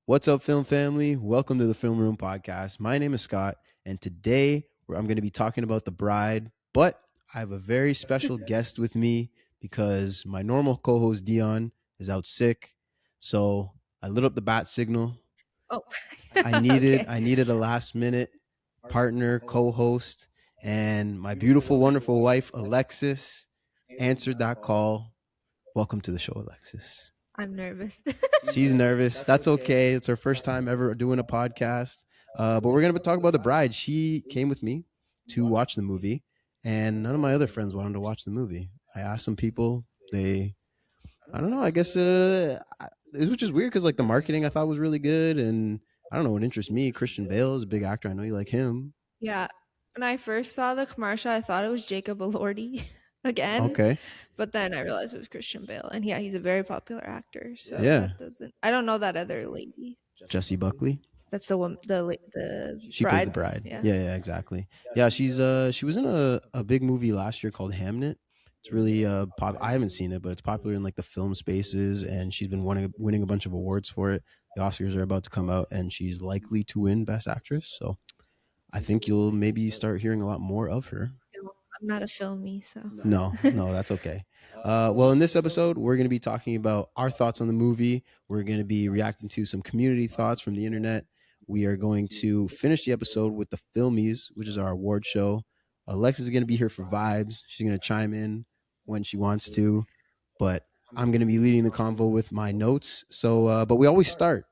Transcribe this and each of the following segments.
What's up, film family? Welcome to the Film Room Podcast. My name is Scott, and today I'm going to be talking about The Bride, but I have a very special guest with me because my normal co-host Deion is out sick. So I lit up the bat signal. Oh, I needed okay. I needed a last minute partner, co-host, and my beautiful, wonderful wife Alexis answered that call. Welcome to the show, Alexis. I'm nervous. She's nervous. That's okay. It's her first time ever doing a podcast. But we're going to talk about The Bride. She came with me to watch the movie, and none of my other friends wanted to watch the movie. I asked some people. I don't know. I guess it was just weird because like the marketing I thought was really good, and I don't know what interests me. Christian Bale is a big actor. I know you like him. Yeah. When I first saw the commercial, I thought it was Jacob Elordi again, Okay. but then I realized it was Christian Bale. And yeah, he's a very popular actor. So Yeah. that doesn't, I don't know that other lady. Jessie Buckley. That's the one, the She plays the bride. bride. Yeah. Yeah, exactly. Yeah, she was in a big movie last year called Hamnet. It's really I haven't seen it, but it's popular in like the film spaces, and she's been winning a bunch of awards for it. The Oscars are about to come out, and she's likely to win Best Actress. So I think you'll maybe start hearing a lot more of her. I'm not a filmy, so. No, that's okay. Well, in this episode, we're going to be talking about our thoughts on the movie. We're going to be reacting to some community thoughts from the internet. We are going to finish the episode with the Filmies, which is our award show. Alexis is going to be here for vibes. She's going to chime in when she wants to, but I'm going to be leading the convo with my notes. So, but we always start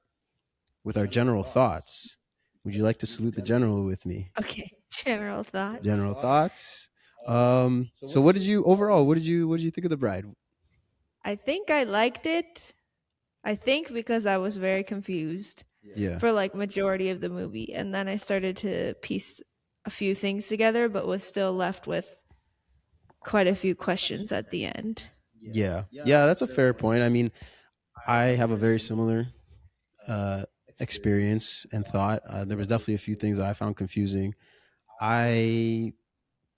with our general thoughts. Would you like to salute the general with me? Okay. General thoughts. General thoughts. So what did you overall? What did you think of The Bride? I think I liked it. I think because I was very confused Yeah. for like majority of the movie, and then I started to piece a few things together, but was still left with quite a few questions at the end. Yeah, that's a fair point. I mean, I have a very similar experience and thought. There was definitely a few things that I found confusing. I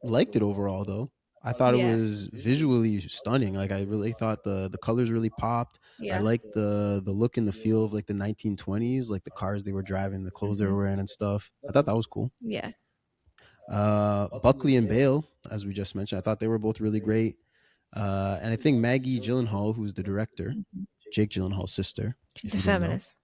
liked it overall, though. I thought it was visually stunning. Like I really thought the colors really popped. Yeah. I liked the look and the feel of like the 1920s, like the cars they were driving, the clothes they were wearing and stuff. I thought that was cool. Yeah. Buckley and Bale, as we just mentioned, I thought they were both really great. And I think Maggie Gyllenhaal, who's the director, Jake Gyllenhaal's sister. She's a feminist.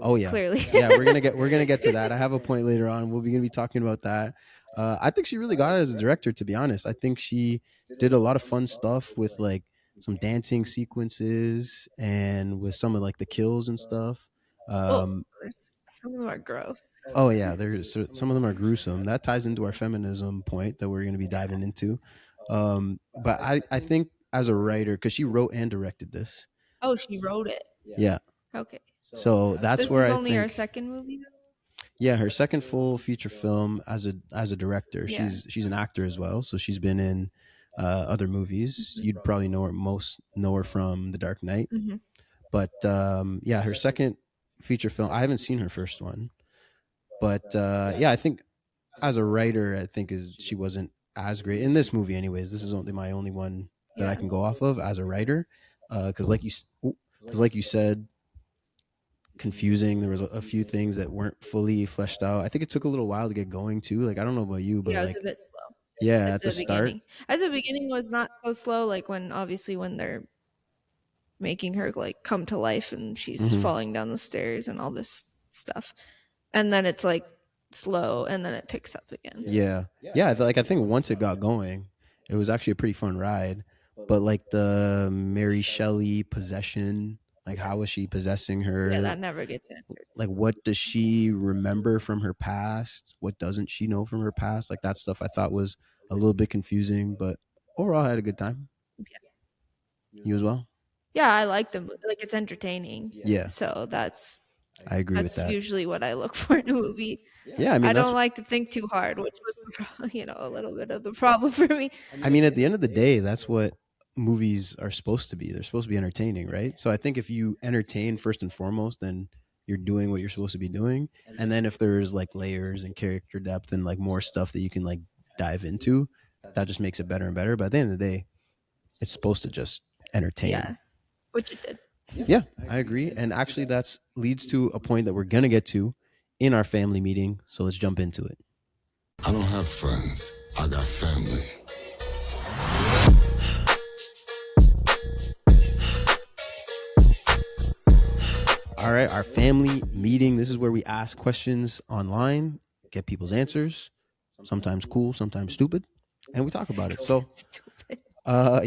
Oh yeah, clearly. Yeah, we're gonna get to that. I have a point later on. We're gonna be talking about that. I think she really got it as a director. To be honest, I think she did a lot of fun stuff with like some dancing sequences and with some of like the kills and stuff. Some of them are gross. Oh yeah, some of them are gruesome. That ties into our feminism point that we're going to be diving into. But I think as a writer, because she wrote and directed this. Oh, she wrote it. Yeah. Okay. So that's this where is I only think, her second movie. Though? Yeah, her second full feature film as a director. Yeah. She's an actor as well, so she's been in other movies. You'd probably know her from The Dark Knight. But yeah, her second feature film. I haven't seen her first one. But yeah, I think as a writer, I think she wasn't as great in this movie. Anyways, this is only my only one that I can go off of as a writer, because like you said, confusing. There was a few things that weren't fully fleshed out. I think it took a little while to get going too. Like I don't know about you, but yeah, it like was a bit slow. Yeah, at the start. As the beginning was not so slow. Like when they're making her like come to life and she's falling down the stairs and all this stuff. And then it's like slow and then it picks up again. Yeah. Like I think once it got going, it was actually a pretty fun ride. But like the Mary Shelley possession, like how was she possessing her? Yeah, that never gets answered. Like what does she remember from her past? What doesn't she know from her past? Like that stuff I thought was a little bit confusing, but overall I had a good time. Yeah. You as well? Yeah, I like them. Like it's entertaining. Yeah. So I agree with that. That's usually what I look for in a movie. Yeah, I mean, I don't like to think too hard, which was, a little bit of the problem for me. I mean, at the end of the day, that's what movies are supposed to be. They're supposed to be entertaining, right? So I think if you entertain first and foremost, then you're doing what you're supposed to be doing. And then if there's like layers and character depth and like more stuff that you can like dive into, that just makes it better and better. But at the end of the day, it's supposed to just entertain. Yeah, which it did. Yeah, I agree. And actually, that's leads to a point that we're gonna get to in our family meeting. So let's jump into it. I don't have friends. I got family. All right, our family meeting. This is where we ask questions online, get people's answers. Sometimes cool, sometimes stupid, and we talk about it. So, Stupid.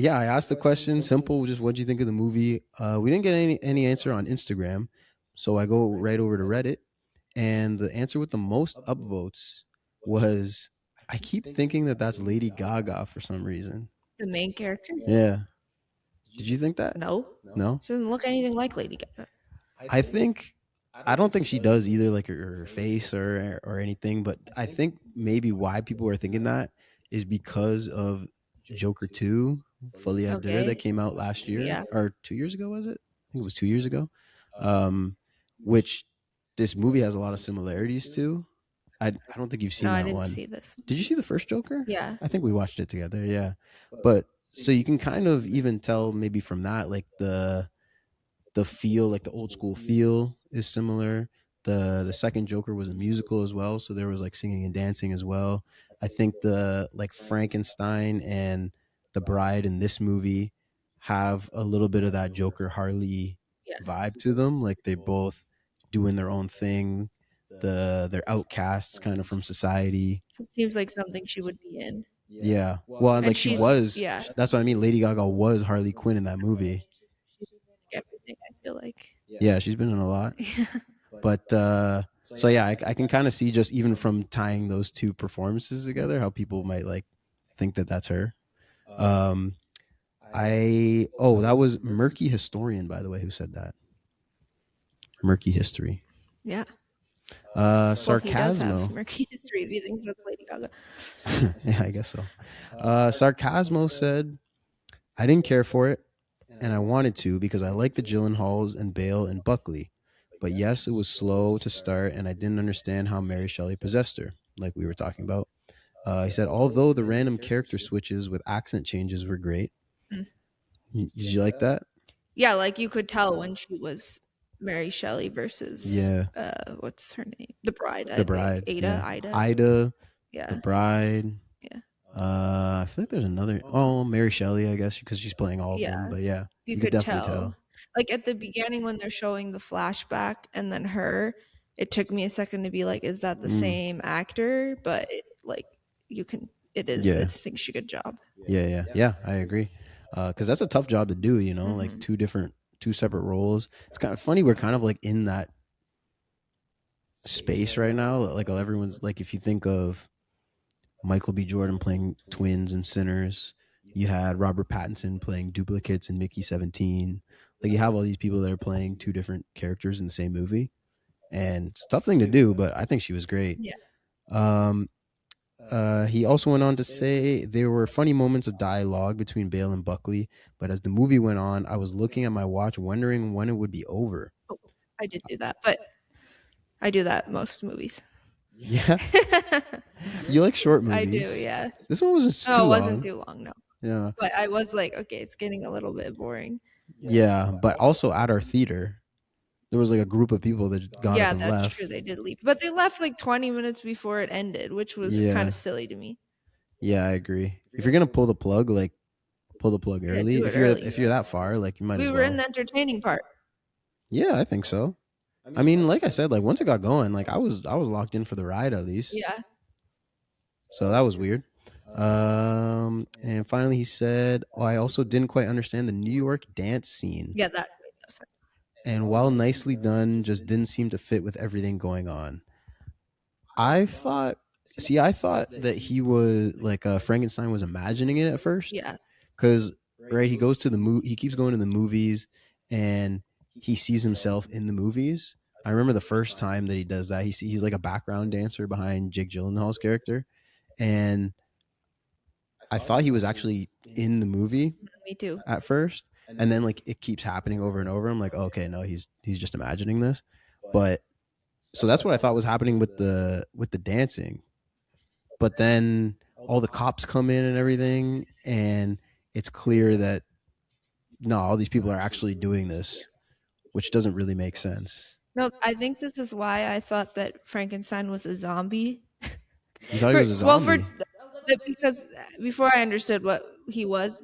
yeah, I asked the question, simple, just what do you think of the movie? We didn't get any answer on Instagram, so I go right over to Reddit, and the answer with the most upvotes was, I keep thinking that that's Lady Gaga for some reason. The main character? Yeah, did you think that? No. No, She doesn't look anything like Lady Gaga. I think I don't think she does either, like her face or anything. But I think maybe why people are thinking that is because of Joker 2, Folie à Deux, that Okay. came out last year Yeah. or 2 years ago. Was it? I think it was 2 years ago. Um, which this movie has a lot of similarities to. I don't think you've No, seen I that didn't one. see this. Did you see the first Joker? Yeah. I think we watched it together. Yeah, but so you can kind of even tell maybe from that, like the feel, like the old school feel, is similar. The second Joker was a musical as well, so there was like singing and dancing as well. I think the like Frankenstein and the Bride in this movie have a little bit of that Joker Harley Yeah. vibe to them. Like they both doing their own thing. They're outcasts kind of from society. So it seems like something she would be in. Yeah. Well, And like she she's was. yeah. That's what I mean. Lady Gaga was Harley Quinn in that movie. She's in everything, I feel like. Yeah, she's been in a lot. But so yeah, I can kind of see just even from tying those two performances together how people might like think that that's her. That was Murky Historian, by the way, who said that. Murky History. Yeah. Well, he does have Sarcasmo. murky history if he thinks that's Lady Gaga. Yeah, I guess so. Sarcasmo said, I didn't care for it, and I wanted to because I like the Gyllenhaals and Bale and Buckley. But yes, it was slow to start, and I didn't understand how Mary Shelley possessed her, like we were talking about. He said, although the random character switches with accent changes were great. Mm. Did you like that? Yeah, like you could tell when she was Mary Shelley versus Yeah. what's her name? The Bride, I The think. Bride. Ada. Yeah. Ida. Ida, Yeah. The Bride. Yeah. I feel like there's another. Oh, Mary Shelley, I guess, because she's playing all of Yeah. them. But yeah, You could could definitely tell. Like at the beginning when they're showing the flashback and then her, it took me a second to be like, is that the same actor? But it is. Yeah. I think she did a good job. Yeah. I agree. Because that's a tough job to do. Like two separate roles. It's kind of funny. We're kind of like in that space right now. Like everyone's like, if you think of Michael B. Jordan playing twins in Sinners, you had Robert Pattinson playing duplicates in Mickey 17. Like you have all these people that are playing two different characters in the same movie, and it's a tough thing to do. But I think she was great. Yeah. He also went on to say there were funny moments of dialogue between Bale and Buckley, but as the movie went on, I was looking at my watch, wondering when it would be over. Oh, I did do that, but I do that most movies. Yeah, you like short movies. I do, yeah. This one wasn't too No, it long. wasn't too long, no. Yeah, But I was like, okay, it's getting a little bit boring. yeah, but also at our theater, there was like a group of people that got Yeah, up and that's left. true. They did leave, but they left like 20 minutes before it ended, which was Yeah. kind of silly to me. Yeah, I agree. If you're gonna pull the plug, like pull the plug early. do it If you're early. if you're that far, like you might We as were well. in the entertaining part. Yeah, I think so. I mean, like I said, like once it got going, like I was locked in for the ride at least. Yeah. So that was weird. And finally he said, oh, I also didn't quite understand the New York dance scene. Yeah, that made no sense. And while nicely done, just didn't seem to fit with everything going on. I thought that he was like Frankenstein was imagining it at first. Yeah. Because right, he goes to he keeps going to the movies and he sees himself in the movies. I remember the first time that he does that. He's like a background dancer behind Jake Gyllenhaal's character, and I thought he was actually in the movie. Me too. At first, and then like it keeps happening over and over. I'm like, okay, no, he's just imagining this. But so that's what I thought was happening with the dancing. But then all the cops come in and everything, and it's clear that no, all these people are actually doing this. which doesn't really make sense. No, I think this is why I thought that Frankenstein was a zombie. You thought he For was a well, for zombie? because before I understood what he was,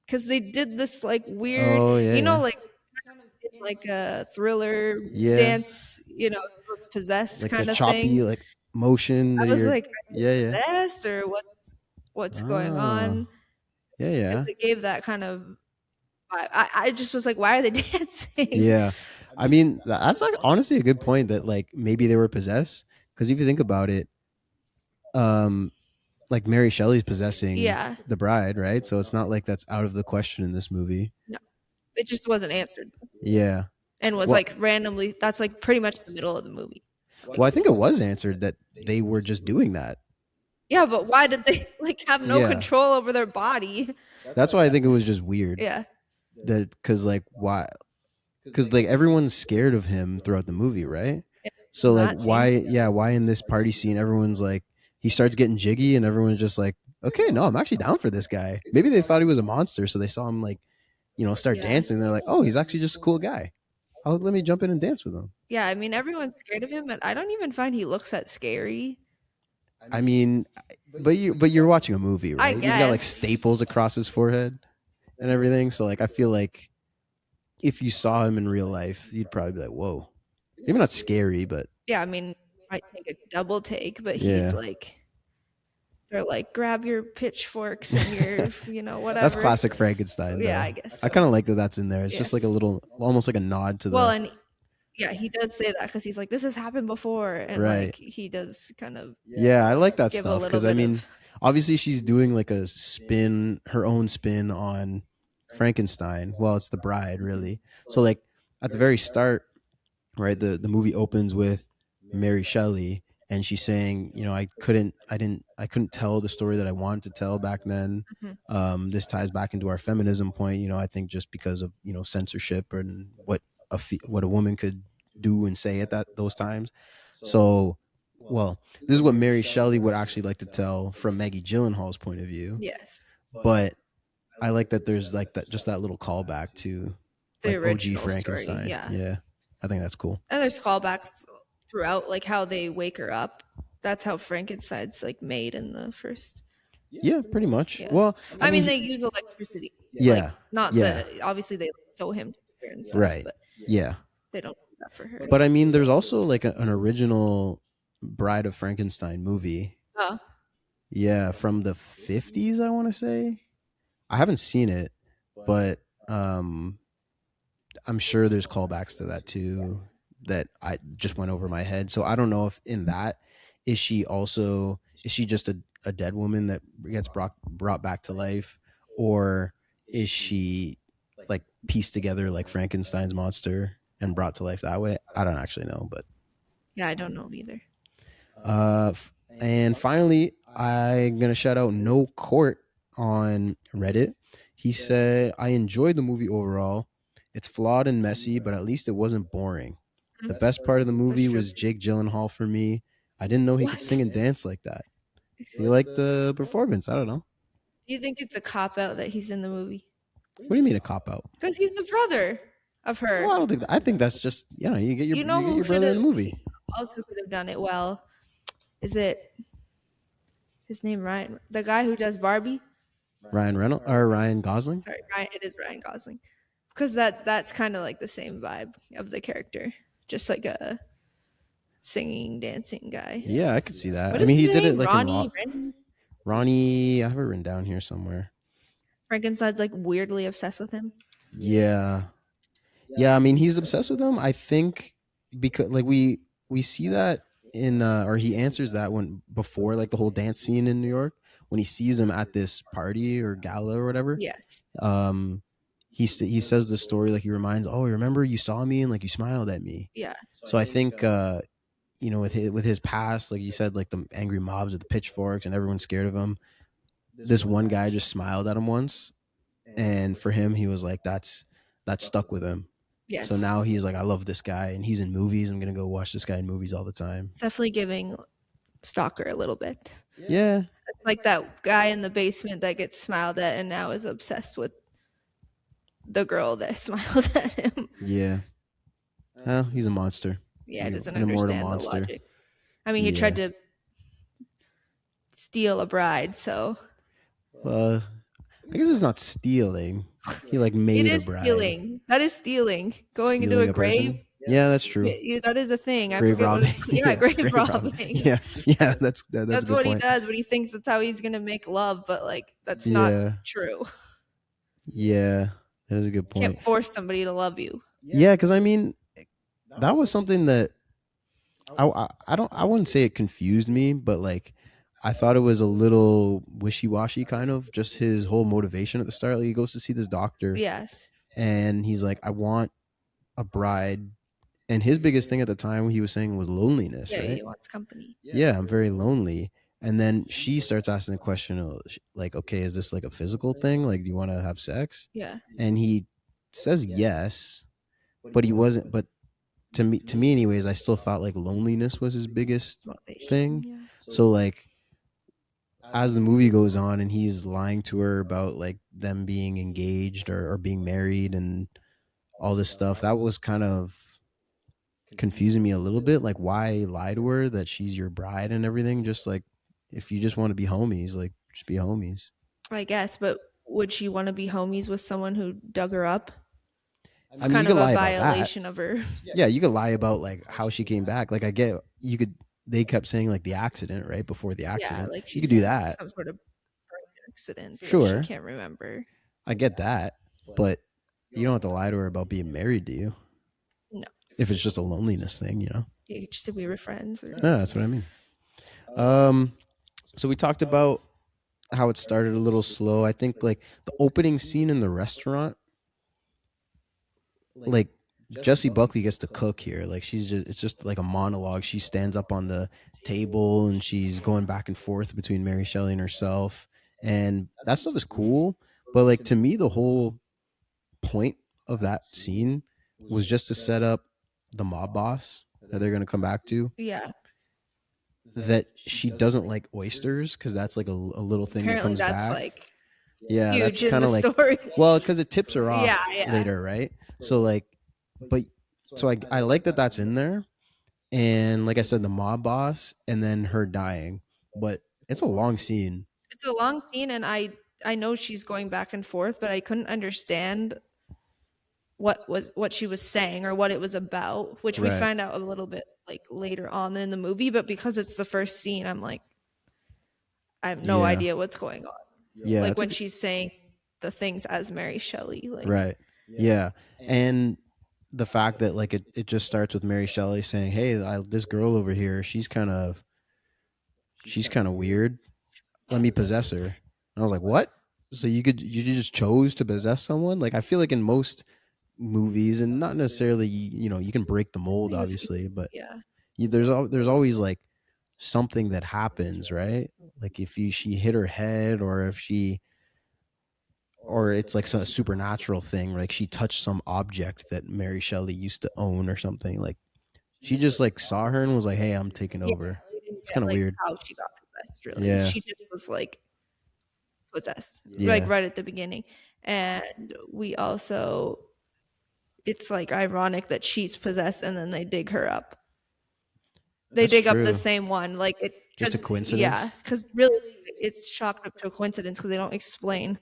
because they did this like weird, Oh yeah, yeah, like like a thriller yeah. dance, possessed Like the kind of choppy thing. like motion I that was you're. like, are Yeah, they yeah. possessed or what's going Oh, on? yeah, Because yeah, it gave that kind of vibe. I just was like, why are they dancing? yeah. I mean, that's like honestly a good point that like maybe they were possessed because if you think about it, um, like Mary Shelley's possessing Yeah, the bride, right? So it's not like that's out of the question in this movie. no, it just wasn't answered Yeah. and was Well, like randomly. That's like pretty much the middle of the movie. well, I think it was answered that they were just doing that. Yeah, but why did they like have no Yeah. control over their body? That's why I think it was just weird. Yeah, That because like why? Because like everyone's scared of him throughout the movie, right? So like not why? seeing. Yeah, why in this party scene everyone's like he starts getting jiggy and everyone's just like, okay, no, I'm actually down for this guy. Maybe they thought he was a monster, so they saw him like start Yeah. dancing. They're like, oh, he's actually just a cool guy. Let me jump in and dance with him. Yeah, I mean everyone's scared of him, but I don't even find he looks that scary. I mean, but you're watching a movie, I right? He's got like guess. staples across his forehead and everything. So like I feel like if you saw him in real life, you'd probably be like, whoa. Maybe not scary, but Yeah, I mean, might take a double take, but he's yeah. like, they're like, grab your pitchforks and your, whatever. That's classic Frankenstein Yeah, though. I guess I so. kind of like that that's in there. It's Yeah. just like a little almost like a nod to Well, the and yeah, he does say that because he's like, this has happened before, and right. like he does kind of Yeah, I like that give a stuff little because I bit mean, of obviously she's doing like a spin, her own spin on Frankenstein. Well, it's the bride, really. So like at the very start, right, the movie opens with Mary Shelley and she's saying, I couldn't tell the story that I wanted to tell back then. Mhm. This ties back into our feminism point. I think just because of censorship and what a woman could do and say at those times. So, well, this is what Mary Shelley would actually like to tell from Maggie Gyllenhaal's point of view. yes, But I like that there's like that just that little callback to the like OG original story. Frankenstein. Yeah, Yeah, I think that's cool. and there's callbacks throughout, like how they wake her up. That's how Frankenstein's like made in the first. Yeah, pretty much. Yeah. Well, I mean, they use electricity. yeah, Like, not yeah, obviously they sew him together and stuff, right, but yeah. they don't do that for her. But I mean, there's also like an original Bride of Frankenstein movie. Oh, Yeah, from the 50s, I want to say. I haven't seen it, but I'm sure there's callbacks to that too that I just went over my head. So I don't know if in that is she just a dead woman that gets brought back to life, or is she like pieced together like Frankenstein's monster and brought to life that way? I don't actually know, but yeah, I don't know either. and finally, I'm gonna shout out No Court on Reddit. He said, "I enjoyed the movie overall. It's flawed and messy, but at least it wasn't boring. The best part of the movie true. was Jake Gyllenhaal for me. I didn't know he could What? sing and dance like that. He liked the performance. I don't know. Do you think it's a cop out that he's in the movie? What do you mean a cop out? Because he's the brother of her. Well, I don't think. I think that's just you get your You know you get who your brother in the movie. also could have done it well? Is it his name Ryan? The guy who does Barbie? Ryan Reynolds or Ryan Gosling? Sorry, Ryan. It is Ryan Gosling. Because that's kind of like the same vibe of the character, just like a singing, dancing guy. Yeah, I could see that. What I mean, is he his did it name? like Ronnie. Ronnie. I have it written down here somewhere. Frankenstein's like weirdly obsessed with him. Yeah, yeah. I mean, he's obsessed with him. I think because like we see that in or he answers that when before like the whole dance scene in New York when he sees him at this party or gala or whatever. Yes. He says the story like he reminds, oh, remember you saw me and like you smiled at me. Yeah. So I think with his past, like you said, like the angry mobs with the pitchforks and everyone's scared of him. This one guy just smiled at him once, and for him, he was like, that stuck with him. Yes. So now he's like, I love this guy, and he's in movies. I'm gonna go watch this guy in movies all the time. It's definitely giving Stalker a little bit. Yeah. It's like that guy in the basement that gets smiled at and now is obsessed with the girl that smiled at him. Yeah. Well, he's a monster. Yeah, doesn't An immortal understand the monster. logic. I mean, he Yeah. tried to steal a bride, so I guess it's not stealing. He like it made a is bride. stealing. That is stealing. Going into a Stealing a grave. person. Yeah, that's true. That is a thing. I Grave forget what. robbing. Yeah, Yeah, grave grave robbing. robbing. Yeah, yeah. That's a That's good what he point. does, but he thinks that's how he's gonna make love, but like that's not Yeah, true. yeah. That is a good point. Can't force somebody to love you. Yeah, because I mean, that was something that I wouldn't say it confused me, but like I thought it was a little wishy-washy kind of just his whole motivation at the start. Like he goes to see this doctor Yes. and he's like, I want a bride. And his biggest thing at the time he was saying was loneliness, Yeah, right? he wants company. Yeah, I'm very lonely. And then she starts asking the question of, like, okay, is this like a physical thing? Like, do you want to have sex? Yeah. And he says yes, but he wasn't. But to me, anyways, I still thought like loneliness was his biggest Motivation. thing. Yeah. So like, as the movie goes on, and he's lying to her about like them being engaged or being married and all this stuff, that was kind of confusing me a little bit. Like, why lie to her that she's your bride and everything? Just like, if you just want to be homies, like, just be homies. I guess, but would she want to be homies with someone who dug her up? It's I mean, kind you of could a lie about that. violation of her. Yeah, you could lie about like how she came back. Like, I get you could. They kept saying like the accident right before the Yeah, accident. like You could do that. some sort of accident. Sure. She can't remember. I get that, but you don't have to lie to her about being married, do you? No. If it's just a loneliness thing, you know. Yeah, just to be with friends. Or... No, that's what I mean. So we talked about how it started a little slow. I think like the opening scene in the restaurant, like Jessie Buckley gets to cook here. Like it's just like a monologue. She stands up on the table and she's going back and forth between Mary Shelley and herself. And that stuff is cool. But like to me, the whole point of that scene was just to set up the mob boss that they're going to come back to. Yeah. That she doesn't like oysters because that's like a little thing Apparently that comes that's back. like Yeah, huge that's in kind the of like story. well, because it tips her off Yeah. later, right? So like, but so I like that that's in there, and like I said, the mob boss, and then her dying, but it's a long scene. It's a long scene, and I know she's going back and forth, but I couldn't understand what she was saying or what it was about, which we Right. find out a little bit like later on in the movie. But because it's the first scene, I'm like, I have no Yeah. idea what's going on. Yeah, Like that's a when good- she's saying the things as Mary Shelley. Like, right. Yeah, and the fact that like it just starts with Mary Shelley saying, "Hey, this girl over here, she's kind of weird. Let me possess her." And I was like, "What?" So you just chose to possess someone? Like I feel like in most movies, and not necessarily, you can break the mold, obviously, but yeah. there's always like something that happens, right? Like if she hit her head, or if or it's like a supernatural thing, like she touched some object that Mary Shelley used to own or something. Like she just like saw her and was like, "Hey, I'm taking over." We didn't It's get, kind of like, weird. how she got possessed, really. Yeah. She just was like possessed, Yeah. like right at the beginning. And we also, it's like ironic that she's possessed and then they dig her up. They That's dig up true. the same one, like it. Just a 'cause- coincidence? Yeah, because really, it's chalked up to a coincidence because they don't explain.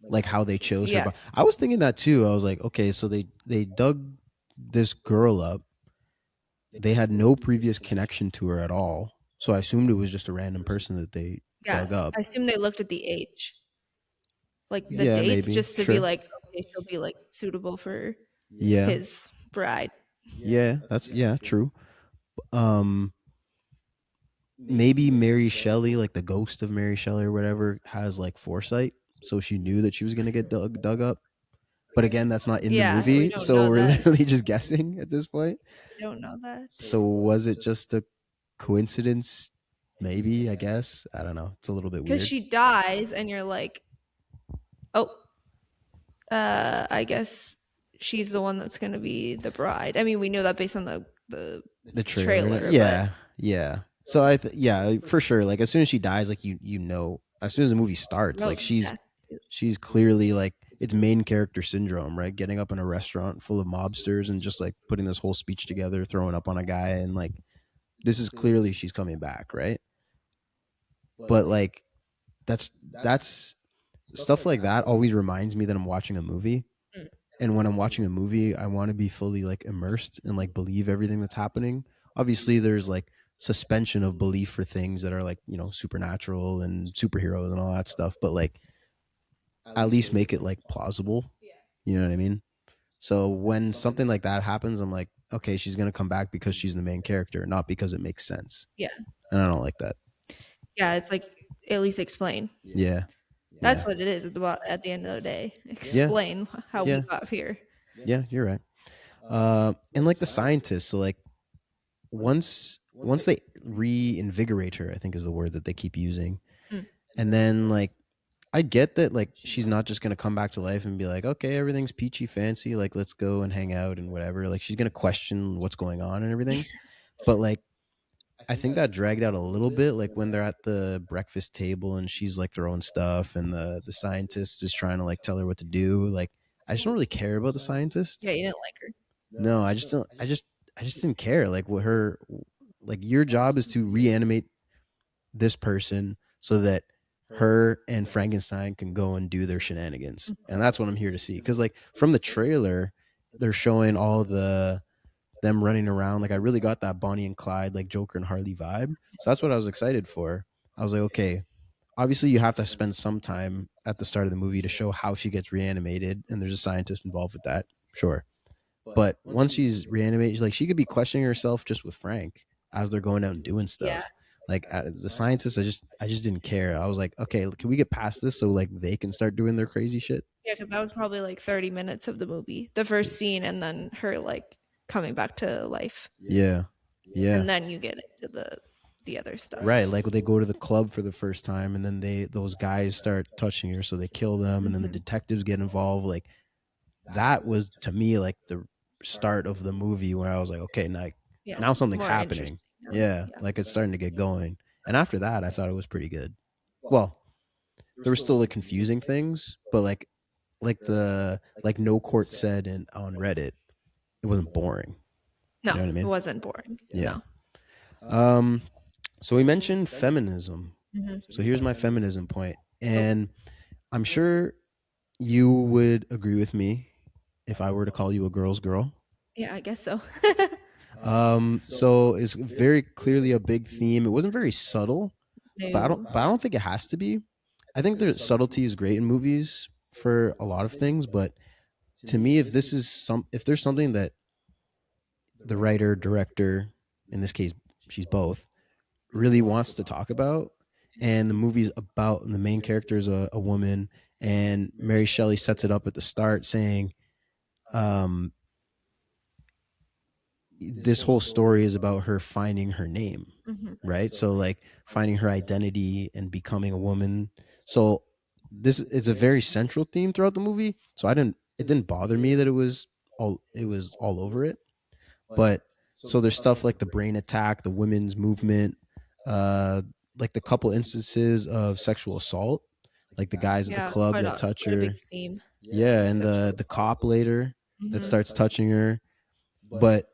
Like how they chose Yeah. her. I was thinking that too. I was like, okay, so they dug this girl up. They had no previous connection to her at all. So I assumed it was just a random person that they dug Yeah, up. I assume they looked at the age, like the Yeah, dates, maybe. just to Sure. be like, okay, she'll be like suitable for Yeah. his bride. Yeah, that's true. Maybe Mary Shelley, like the ghost of Mary Shelley or whatever, has like foresight, so she knew that she was gonna get dug up. But again, that's not in Yeah, the we movie, don't so know we're that. literally just guessing at this point. I don't know that. So was it just a coincidence? Maybe, I guess. I don't know. It's a little bit weird. Because she dies, and you're like, oh, I guess she's the one that's gonna be the bride. I mean, we knew that based on the The trailer. but- Yeah. So for sure. Like as soon as she dies, like you know, as soon as the movie starts, No, like it's she's death. clearly like it's main character syndrome, right? Getting up in a restaurant full of mobsters and just like putting this whole speech together, throwing up on a guy, and like this is clearly she's coming back, right? But like that's stuff like that always reminds me that I'm watching a movie. Mm. And when I'm watching a movie, I want to be fully like immersed and like believe everything that's happening. Obviously, there's like suspension of belief for things that are like, you know, supernatural and superheroes and all that stuff, but like at least make it like plausible. You know what I mean? So when something like that happens, I'm like, okay, she's gonna come back because she's the main character, not because it makes sense. Yeah. And I don't like that. Yeah, it's like at least explain. Yeah. That's Yeah. what it is at the end of the day. Yeah. Explain how we Yeah. got here. Yeah, you're right. And like the scientists, so like once they reinvigorate her, I think is the word that they keep using. Mm. And then like I get that like she's not just gonna come back to life and be like, okay, everything's peachy fancy, like let's go and hang out and whatever. Like she's gonna question what's going on and everything. But like I think that dragged out a little bit, like when they're at the breakfast table and she's like throwing stuff and the scientist is trying to like tell her what to do. Like I just don't really care about the scientist. Yeah, you didn't like her. No, I just don't. I just didn't care. Like what her, like your job is to reanimate this person so that her and Frankenstein can go and do their shenanigans, and that's what I'm here to see. Because like from the trailer, they're showing all the them running around. Like I really got that Bonnie and Clyde, like Joker and Harley vibe. So that's what I was excited for. I was like, okay, obviously you have to spend some time at the start of the movie to show how she gets reanimated, and there's a scientist involved with that. Sure. But once she's reanimated, like she could be questioning herself just with Frank as they're going out and doing stuff. Yeah. Like the scientists, I just didn't care. I was like, okay, can we get past this so like they can start doing their crazy shit? Yeah, because that was probably like 30 minutes of the movie, the first scene, and then her like coming back to life, Yeah, yeah. and then you get into the other stuff. Right, like they go to the club for the first time, and then those guys start touching her, so they kill them, and then the detectives get involved. Like that was to me like the start of the movie where I was like, okay, now something's more happening. interesting. Yeah, like it's starting to get going. And after that, I thought it was pretty good. Well, there were still like confusing things, but like the like no court said on Reddit, it wasn't boring. No, You know what I mean? it wasn't boring. Yeah. No. So we mentioned feminism. So here's my feminism point, and I'm sure you would agree with me if I were to call you a girl's girl. Yeah, I guess so. So it's very clearly a big theme. It wasn't very subtle, No. but I don't think it has to be. I think there's subtlety is great in movies for a lot of things, but to me, if there's something that the writer, director, in this case, she's both, really wants to talk about, and the movie's about and the main character is a woman, and Mary Shelley sets it up at the start saying, this whole story is about her finding her name, right? So like finding her identity and becoming a woman. So this it's a very central theme throughout the movie. So it didn't bother me that it was all over it. But so there's stuff like the brain attack, the women's movement, like the couple instances of sexual assault, like the guys at the club that touch her. Big theme. Yeah, and the cop later that starts touching her. But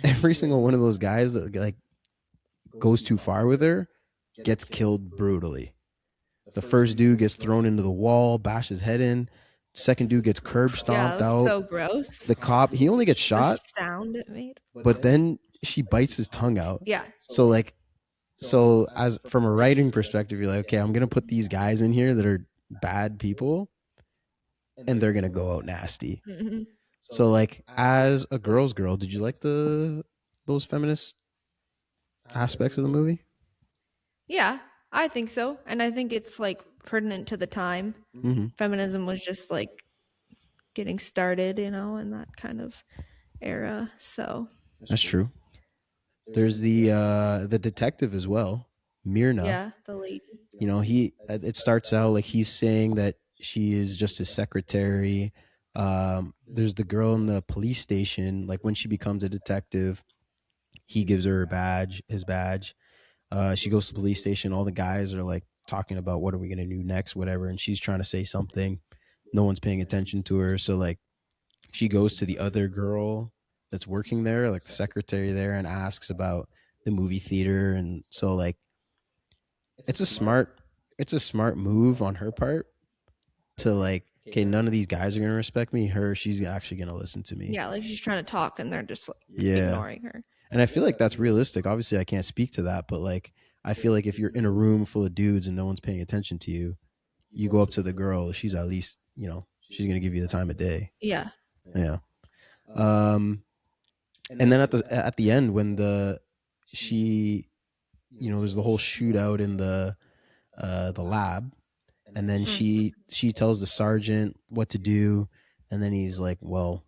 every single one of those guys that like goes too far with her gets killed brutally. The first dude gets thrown into the wall, bashed his head in. Second dude gets curb stomped out. So gross. The cop, he only gets shot. The sound it made. But then she bites his tongue out. Yeah. So as from a writing perspective, you're like, okay, I'm gonna put these guys in here that are bad people, and they're gonna go out nasty. So like as a girl's girl, did you like those feminist aspects of the movie? Yeah, I think so. And I think it's like pertinent to the time. Feminism was just like getting started, in that kind of era. So that's true. There's the detective as well, Myrna. Yeah, the lady. It starts out like he's saying that she is just his secretary. There's the girl in the police station. Like when she becomes a detective, he gives her his badge. She goes to the police station. All the guys are like talking about what are we going to do next, whatever. And she's trying to say something. no one's paying attention to her. So like she goes to the other girl that's working there, like the secretary there, and asks about the movie theater. And so like it's a smart move on her part to like, okay, none of these guys are gonna respect me. She's actually gonna listen to me. Yeah, like she's trying to talk and they're just like Yeah. ignoring her. And I feel like that's realistic. Obviously, I can't speak to that, but like I feel like if you're in a room full of dudes and no one's paying attention to you, you go up to the girl, she's at least, she's gonna give you the time of day. Yeah. Yeah. And then at the end when there's the whole shootout in the lab, and then she tells the sergeant what to do, and then he's like, well,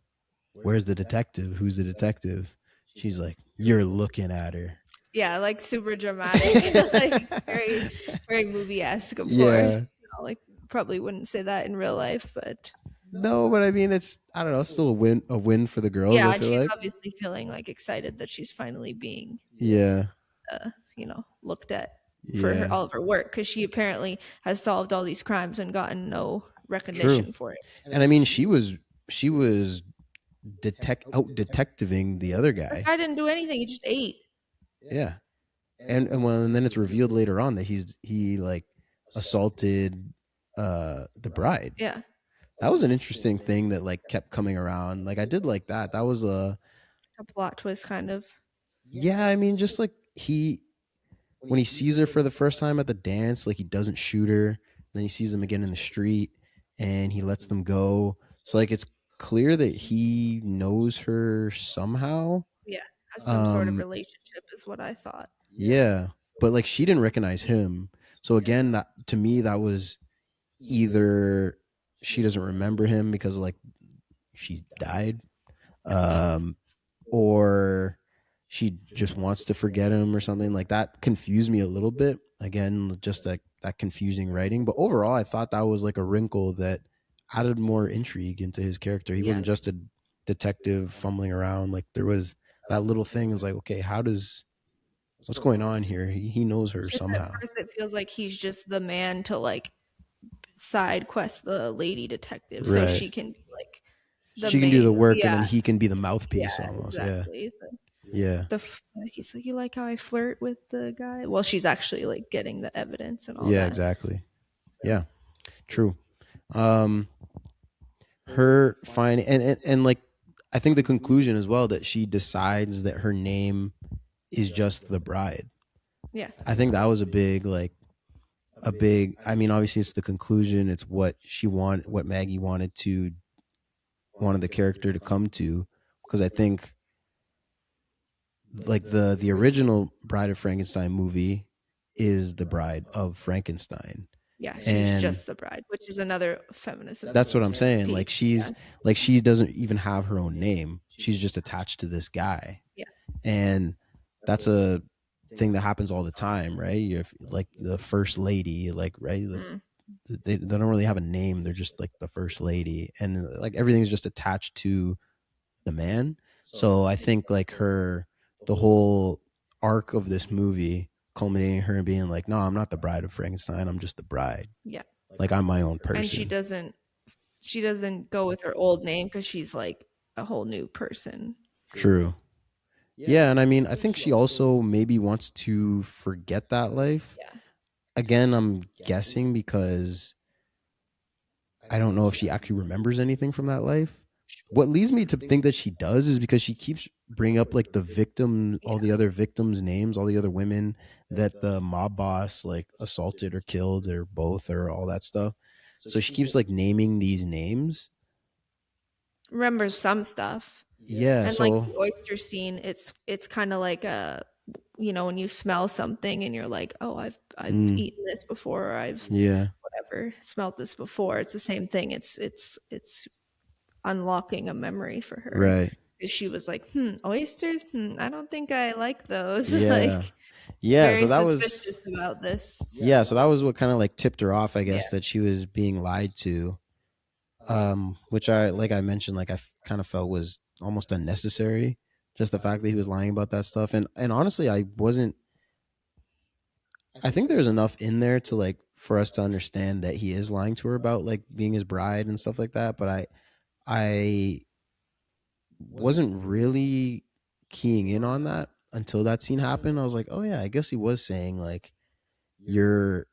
where's the detective? Who's the detective? She's like, you're looking at her. Yeah, like super dramatic, like very, very movie-esque, of course. Like probably wouldn't say that in real life, but no, but I mean, I don't know, it's still a win for the girls. Yeah, I and feel she's like obviously feeling like excited that she's finally being looked at for all of her work, because she apparently has solved all these crimes and gotten no recognition for it. And I mean, she was detectiving the other guy. I didn't do anything. He just ate. Yeah. And then it's revealed later on that he like assaulted the bride. Yeah. That was an interesting thing that like kept coming around. Like I did like that. That was a plot twist kind of. Yeah, I mean, just like when he sees her for the first time at the dance, like he doesn't shoot her, then he sees them again in the street and he lets them go. So like it's clear that he knows her somehow. Yeah, has some sort of relationship is what I thought. Yeah, but like she didn't recognize him. So again, that to me that was either she doesn't remember him because like she died, or she just wants to forget him or something. Like that confused me a little bit. Again, just that confusing writing. But overall, I thought that was like a wrinkle that added more intrigue into his character. He wasn't just a detective fumbling around. Like there was that little thing is like, okay, what's going on here? He knows her somehow. At first it feels like he's just the man to like side quest the lady detective, so she can be like she can do the work, and then he can be the mouthpiece almost. Exactly. Yeah. He's like, you like how I flirt with the guy? Well, she's actually like getting the evidence and all that. Yeah, exactly. So. Yeah, true. Her finding and like I think the conclusion as well that she decides that her name is just the bride. Yeah, I think that was a big. I mean, obviously it's the conclusion. It's what Maggie wanted the character to come to, because I think like the original Bride of Frankenstein movie is the Bride of Frankenstein. Yeah, she's just the bride, which is another feminism. That's what I'm saying. Like she doesn't even have her own name. She's just attached to this guy. Yeah. And that's a thing that happens all the time, right? You're like the first lady, like, right? They don't really have a name. They're just like the first lady, and like everything's just attached to the man. So I think like the whole arc of this movie culminating her and being like, no, I'm not the bride of Frankenstein. I'm just the bride. Yeah. Like I'm my own person. And she doesn't go with her old name because she's like a whole new person. True. Yeah. And I mean, I think she also maybe wants to forget that life. Yeah. Again, I'm guessing because I don't know if she actually remembers anything from that life. What leads me to think that she does is because she keeps bringing up like the victim, all the other victims' names, all the other women that the mob boss like assaulted or killed or both or all that stuff. So she keeps like naming these names. Remembers some stuff. Yeah. And so like the oyster scene, it's kind of like when you smell something and you're like, oh, I've eaten this before, or I've whatever smelt this before. It's the same thing. It's unlocking a memory for her, right? Because she was like, oysters, I don't think I like those. Yeah. Very so that suspicious about this. Yeah, so that was what kind of like tipped her off, I guess, that she was being lied to, which like I mentioned, like I kind of felt was almost unnecessary, just the fact that he was lying about that stuff. And honestly, I think there's enough in there to like for us to understand that he is lying to her about like being his bride and stuff like that. But I wasn't really keying in on that until that scene happened. I was like, oh yeah, I guess he was saying like you're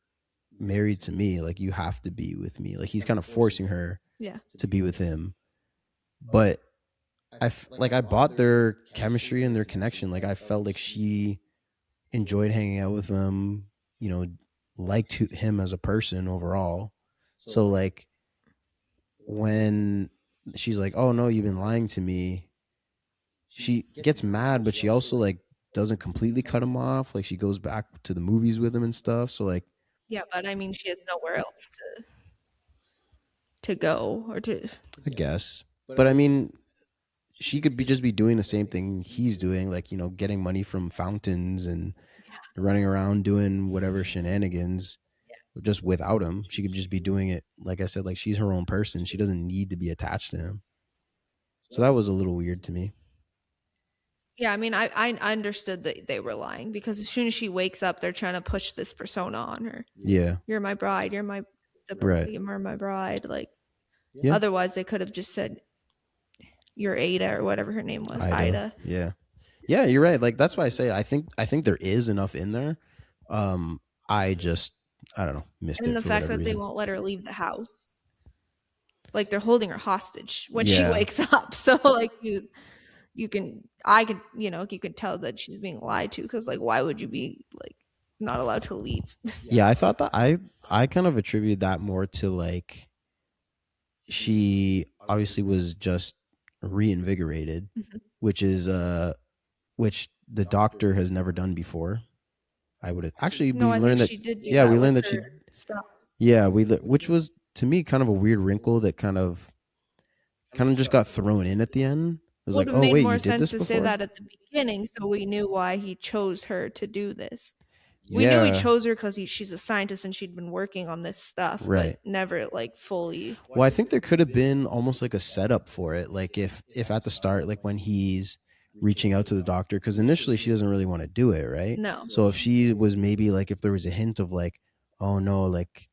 married to me, like you have to be with me. Like he's kind of forcing her Yeah. to be with him. But like I bought their chemistry and their connection. Like I felt like she enjoyed hanging out with him, you know, liked him as a person overall. So like when she's like, "Oh no, you've been lying to me," she gets mad, but she also like doesn't completely cut him off. Like she goes back to the movies with him and stuff. So like, Yeah, but I mean, she has nowhere else to go or to. I guess, but I mean, she could be just be doing the same thing he's doing, like you know, getting money from fountains and running around doing whatever shenanigans. Just without him, she could just be doing it. Like I said, like she's her own person. She doesn't need to be attached to him. So that was a little weird to me. Yeah, I mean, I understood that they were lying because as soon as she wakes up, they're trying to push this persona on her. Yeah. You're my bride. Right. You're my bride. Like, Yeah. otherwise, they could have just said, "You're Ada" or whatever her name was, Ida. Yeah. Yeah, you're right. Like that's why I say I think there is enough in there. I just I don't know missed And it the for fact whatever that they reason. won't let her leave the house, like they're holding her hostage when she Yeah. wakes up. So like I could you could tell that she's being lied to because like why would you be like not allowed to leave? Yeah, I thought that I kind of attribute that more to like she obviously was just reinvigorated, Mhm. which is which the doctor has never done before. I would actually No, we I think learned that she did do yeah, we that with learned that she her spouse. yeah, which was to me kind of a weird wrinkle that kind of just got thrown in at the end. It was Would like, have "Oh made wait, more you did sense this to say before?" that at the beginning so we knew why he chose her to do this. We knew he Yeah. chose her because she's a scientist and she'd been working on this stuff, Right. but never like fully. Well, I think there could have been almost like a setup for it. Like if at the start, like when he's reaching out to the doctor, because initially she doesn't really want to do it, right? No. So if she was maybe like if there was a hint of like, oh no, like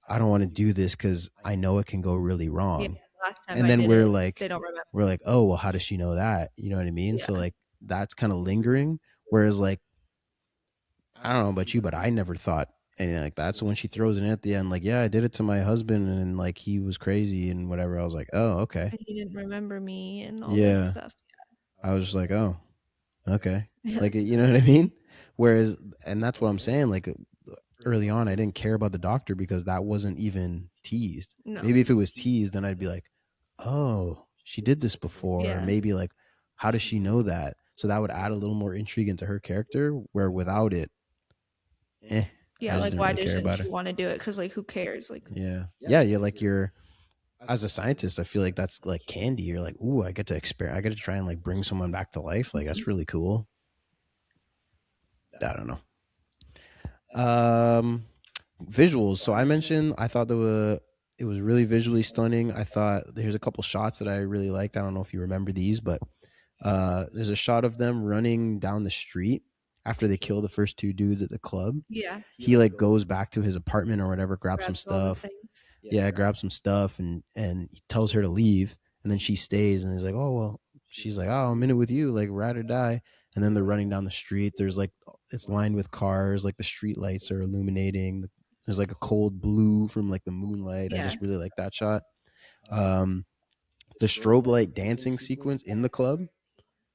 I don't want to do this because I know it can go really Yeah, wrong. last time And I then did we're it, like they don't remember. we're like, oh well, how does she know that? You know what I mean? So Yeah. like that's kind of lingering. Whereas like I don't know about you, but I never thought anything like that. So when she throws it in at the end, like, yeah, I did it to my husband and like he was crazy and whatever, I was like, oh, okay. And he didn't remember me and all this Yeah. stuff. I was just like, oh, okay. Like, you know what I mean? Whereas, and that's what I'm saying. Like early on, I didn't care about the doctor because that wasn't even teased. No. Maybe if it was teased, then I'd be like, oh, she did this before. Or Yeah. maybe like, how does she know that? So that would add a little more intrigue into her character. Where without it, I Yeah, just like didn't why really care doesn't about she it. want to do it? Because like who cares? Like Yeah, you're like you're as a scientist. I feel like that's like candy. You're like, ooh, I get to experiment. I get to try and like bring someone back to life. Like that's really cool. I don't know. Visuals. So I mentioned I thought it was really visually stunning. I thought there's a couple shots that I really liked. I don't know if you remember these, but there's a shot of them running down the street after they kill the first two dudes at the club. yeah, He like goes back to his apartment or whatever, grabs some grabs all the stuff. things. Yeah, grabs some stuff and he tells her to leave, and then she stays and he's like, oh well, she's like, oh, I'm in it with you, like ride or die. And then they're running down the street. There's like it's lined with cars, like the street lights are illuminating. There's like a cold blue from like the moonlight. I Yeah. just really like that shot. The strobe light dancing sequence in the club.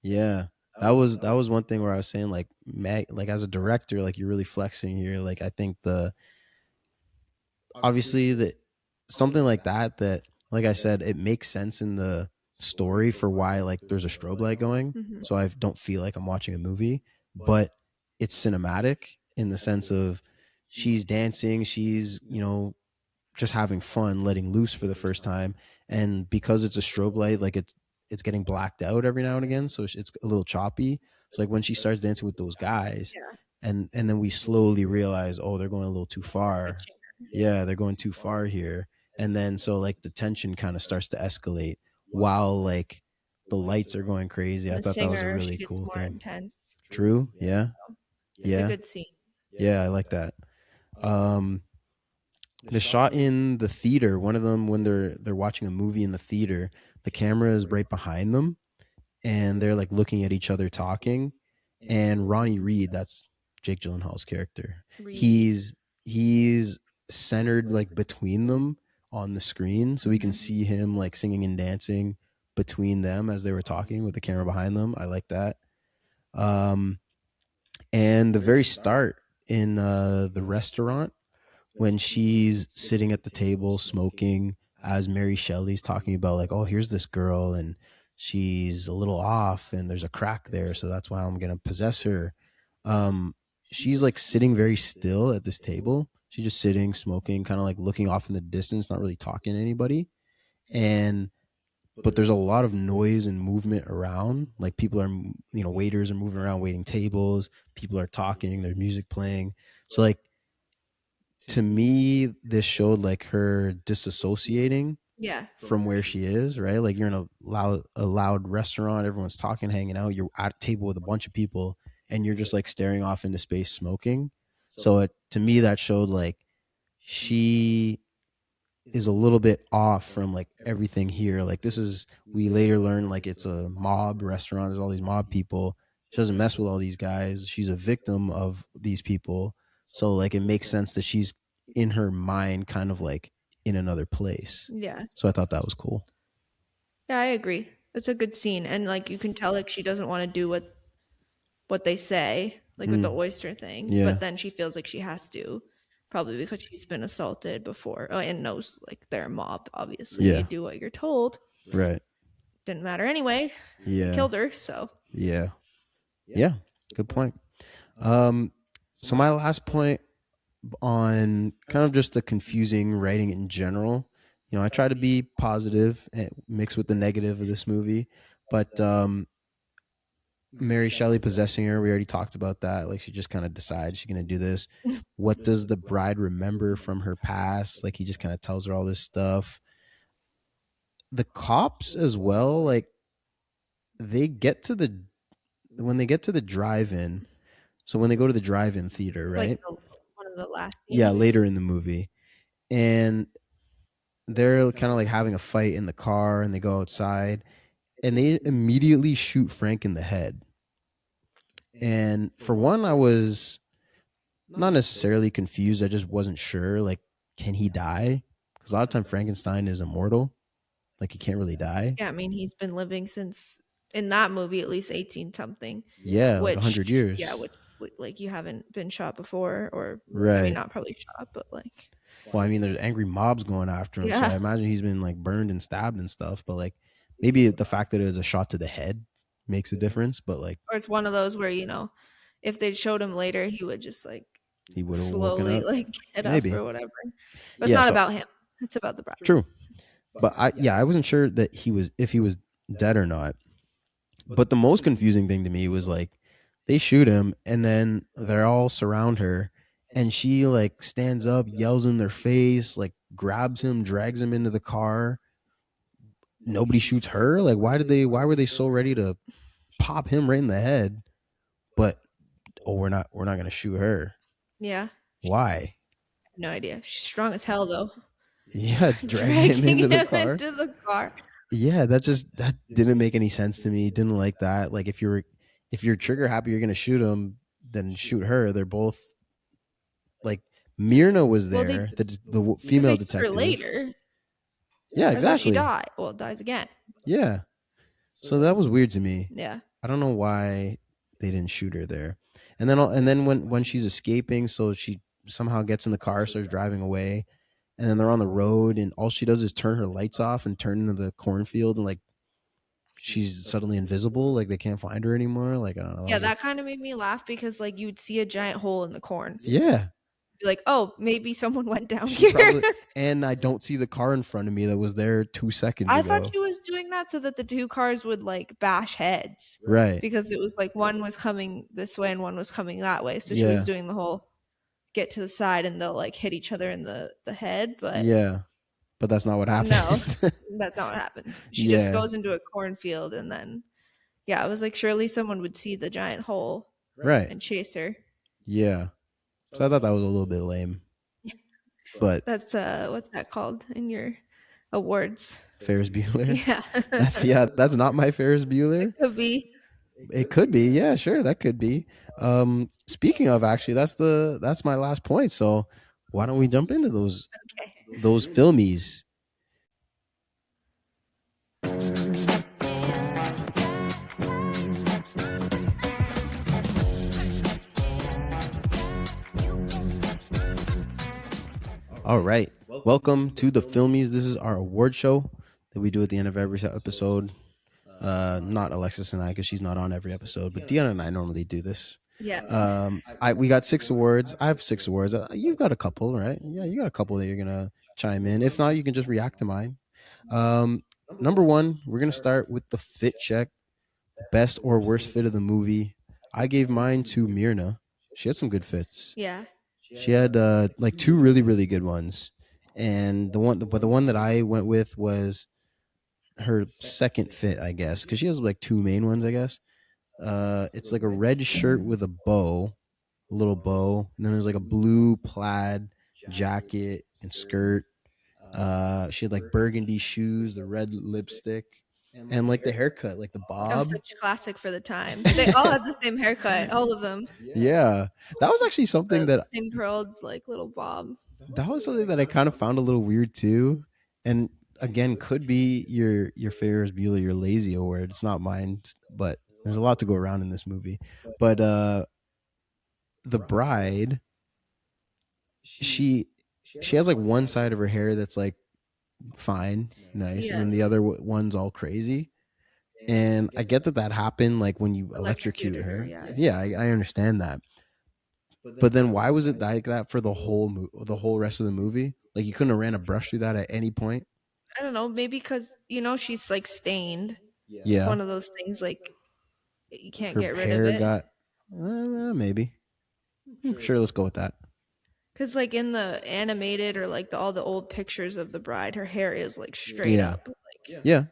Yeah. That was one thing where I was saying like like as a director, like you're really flexing here. Like I think the obviously that something like that like I said, it makes sense in the story for why like there's a strobe light going. Mhm. So I don't feel like I'm watching a movie, but it's cinematic in the sense of she's dancing, she's, just having fun, letting loose for the first time. And because it's a strobe light, like it's getting blacked out every now and again, so it's a little choppy. So like when she starts dancing with those guys, Yeah. and then we slowly realize, oh, they're going a little too far. Pitching her. Yeah, they're going too far here. And then so like the tension kind of starts to escalate while like the lights are going crazy. I The thought that was a singer, she really gets cool more thing. intense. True. Yeah. It's Yeah. a good scene. Yeah, I like that. The shot in the theater, one of them when they're watching a movie in the theater, the camera is right behind them and they're like looking at each other talking. And Ronnie Reed, that's Jake Gyllenhaal's character. Read. He's centered like between them on the screen, so we can see him like singing and dancing between them as they were talking with the camera behind them. I like that. Um, and the very start in the restaurant when she's sitting at the table smoking as Mary Shelley's talking about like, oh, here's this girl and she's a little off and there's a crack there, so that's why I'm gonna possess her. Um, she's like sitting very still at this table. She's just sitting, smoking, kind of like looking off in the distance, not really talking to anybody. And but there's a lot of noise and movement around. Like people are, waiters are moving around, waiting tables. People are talking. There's music playing. So like to me, this showed like her disassociating Yeah. from where she is, right? Like you're in a loud restaurant, everyone's talking, hanging out, you're at a table with a bunch of people and you're just like staring off into space smoking. So to me that showed like she is a little bit off from like everything here. Like this is, we later learn like it's a mob restaurant, there's all these mob people. She doesn't mess with all these guys, she's a victim of these people. So like it makes sense that she's in her mind kind of like in another place. Yeah. So I thought that was cool. Yeah, I agree. It's a good scene, and like you can tell like she doesn't want to do what they say, like with the oyster thing, Yeah. but then she feels like she has to, probably because she's been assaulted before, and knows like they're a mob. Obviously, Yeah. you do what you're told. Right. Didn't matter anyway. Yeah. Killed her. So Yeah. Good point. So my last point on kind of just the confusing writing in general. I try to be positive and mixed with the negative of this movie, but Mary Shelley possessing her, we already talked about that. Like she just kind of decides she's gonna do this. What does the bride remember from her past? Like he just kind of tells her all this stuff. The cops as well, like they get to the when they get to the drive-in. So when they go to the drive-in theater, right? like one of the last scenes. Yeah, later in the movie. And they're kind of like having a fight in the car and they go outside and they immediately shoot Frank in the head. And for one, I was not necessarily confused. I just wasn't sure, like, can he die? Because a lot of time Frankenstein is immortal. Like he can't really die. Yeah, I mean he's been living since, in that movie, at least 18 something. Yeah, like 100 years. Yeah, which like you haven't been shot before, or I Right. mean not probably shot, but like. Well, I mean, there's angry mobs going after him, so Yeah. I imagine he's been like burned and stabbed and stuff. But like, maybe the fact that it was a shot to the head makes a difference. But like, Or it's one of those where, if they showed him later, he would just like he would have woken slowly up. like get Maybe. up or whatever. But it's Yeah, not so- about him. It's about the bride. True. But I wasn't sure that if he was dead or not. But the most confusing thing to me was like they shoot him and then they're all surround her and she like stands up, yells in their face, like grabs him, drags him into the car. Nobody shoots her. Like why were they so ready to pop him right in the head? But we're not going to shoot her. Yeah. Why? No idea. She's strong as hell though. Yeah, dragging him into the car. Into the car. Yeah, that didn't make any sense to me. Didn't like that. Like if you're trigger happy, you're gonna shoot him, then shoot her. They're both like Myrna was there, the female detective. Later. Yeah, exactly. She died. Well, dies again. Yeah. So that was weird to me. Yeah. I don't know why they didn't shoot her there. And then when she's escaping, so she somehow gets in the car, starts driving away. And then they're on the road and all she does is turn her lights off and turn into the cornfield and like she's suddenly invisible. Like they can't find her anymore. Like, I don't know. Yeah, that kind of made me laugh because like you would see a giant hole in the corn. Yeah. Be like, oh, maybe someone went down here. And I don't see the car in front of me that was there 2 seconds ago. I thought she was doing that so that the two cars would like bash heads. Right. Because it was like one was coming this way and one was coming that way. So she was doing the whole get to the side and they'll like hit each other in the head. But yeah, but that's not what happened. No, that's not what happened. She just goes into a cornfield and then, I was like, surely someone would see the giant hole, right, and chase her. Yeah, so I thought that was a little bit lame. but That's what's that called in your awards? Ferris Bueller. Yeah. That's not my Ferris It Bueller. could be. It could be, yeah, sure, that could be. Speaking of, actually, that's my last point. So why don't we jump into Okay. those filmies? All right, welcome to the filmies. This is our award show that we do at the end of every episode. Not Alexis and I, because she's not on every episode, but Deion and I normally do this. Yeah. We got 6 awards. I have 6 awards. You've got a couple, right? Yeah, you got a couple that you're gonna chime in. If not, you can just react to mine. Number 1, we're gonna start with the fit check, the best or worst fit of the movie. I gave mine to Myrna. She had some good fits. Yeah. She had like 2 really really good ones, and the one that I went with was her second fit, I guess, because she has like 2 main ones, I guess. It's like a red shirt with a little bow, and then there's like a blue plaid jacket and skirt. She had like burgundy shoes, the red lipstick, and like the haircut, like the That was bob. such a classic for the time. They all had the same haircut, all of them. Yeah, that was actually something that Pin curled like little bob. I kind of found a little weird too, and again, could be your Ferris Bueller, your lazy award. It's not mine, but there's a lot to go around in this movie. But the bride, she has like one side of her hair that's like fine, nice, and then the other one's all crazy. And I get that happened like when you electrocute her. Yeah, I understand that. But then why was it like that for the whole rest of the movie? Like you couldn't have ran a brush through that at any point? I don't know, maybe because she's like stained. Yeah. One of those things like you can't Her get rid hair of it. got maybe. Sure, let's go with that. Because like in the animated or like all the old pictures of the bride, her hair is like straight up. Like, yeah.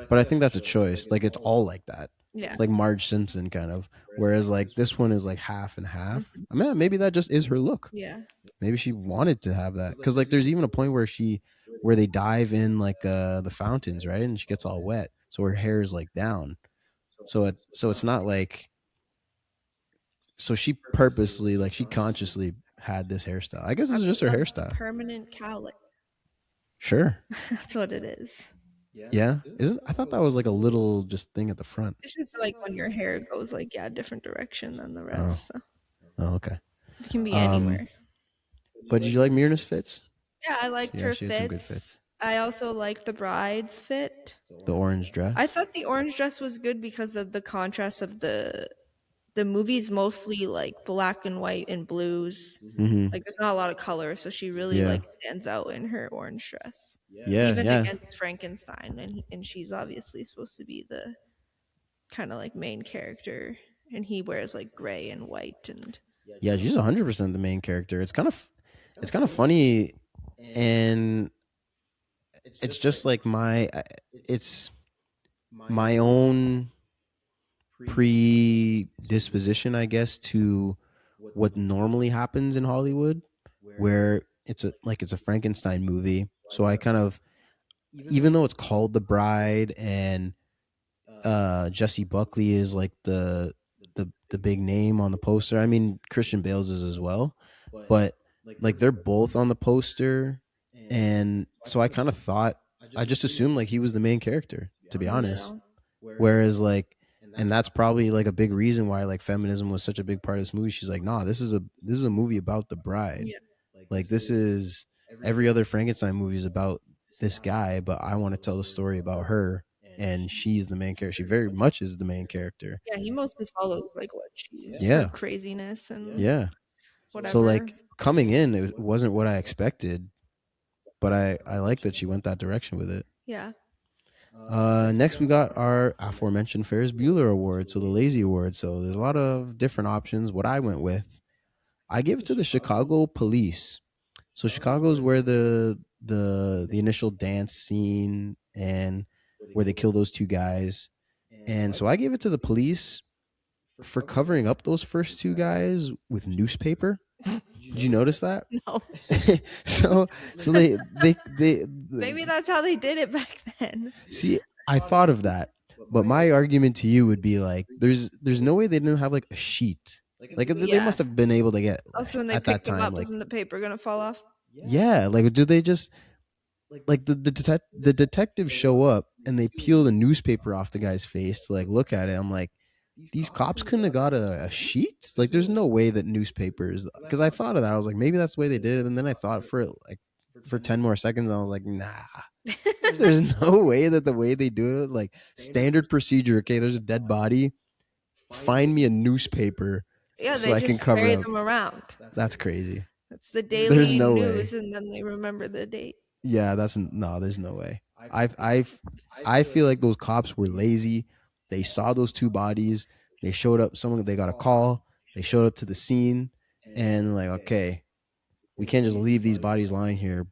But I think that's a choice. Like it's all like that. yeah. Like Marge Simpson kind of. Whereas like this one is like half and half. I mean, maybe that just is her look. Yeah. Maybe she wanted to have that. Because like there's even a point where they dive in like the fountains, right? And she gets all wet. So her hair is like down. So it's not like, so she purposely, like she consciously had this hairstyle. I guess it's just her hairstyle. Permanent cowlick. Sure. That's what it is. Yeah. I thought that was like a little just thing at the front. It's just like when your hair goes like different direction than the rest. So Oh, okay. it can be anywhere. But did you like Myrna's fits? Yeah, I liked her she had some good fits. I also liked the bride's fit. The orange dress. I thought the orange dress was good because of the contrast of the movie's mostly like black and white and blues. Like there's not a lot of color, so she really like stands out in her orange dress. Yeah, even against Frankenstein, and she's obviously supposed to be the kind of like main character, and he wears like gray and white and yeah, she's 100% the main character. It's kind of funny, and it's just like it's my own predisposition, I guess, to what normally happens in Hollywood, where it's a Frankenstein movie. So I kind of, even though it's called The Bride and Jessie Buckley is like the big name on the poster. I mean, Christian Bale's is as well, but like they're both on the poster, and so I kind of thought, I just assumed like he was the main character, to be honest. Whereas like, and that's probably like a big reason why like feminism was such a big part of this movie. She's like, nah, this is a movie about the bride. Like this is, every other Frankenstein movie is about this guy, but I want to tell the story about her, and she's the main character. She very much is the main character. Yeah, he mostly follows like what she's her craziness and whatever. So like coming in, it wasn't what I expected, but I like that she went that direction with it. Yeah. Next we got our aforementioned Ferris Bueller award, so the lazy award. So there's a lot of different options. What I went with, I gave it to the Chicago police. So Chicago's where the initial dance scene and where they kill those 2 guys. And so I gave it to the police for covering up those first 2 guys with newspaper. Did you notice that? No. so so they Maybe that's how they did it back then. see. I thought of that, but my argument to you would be like, there's no way they didn't have like a sheet. Like they Yeah. must have been able to get Also, when they at that picked him time. up, Like isn't the paper gonna fall off? yeah, like do they just like the detectives show up and they peel the newspaper off the guy's face to like look at it. I'm like, these cops couldn't have got a sheet. Like, there's no way that newspapers. Because I thought of that. I was like, maybe that's the way they did it. And then I thought for 10 more seconds. I was like, nah. There's no way that the way they do it, like standard procedure. Okay, there's a dead body. Find me a newspaper Yeah, so they I can just cover carry up. them around. That's crazy. That's the There's daily no news, way. and then they remember the date. Yeah, that's no. There's no way. I feel like those cops were lazy. They saw those two bodies. They showed up. Someone they got a call. They showed up to the scene, and like, okay, we can't just leave these bodies lying here,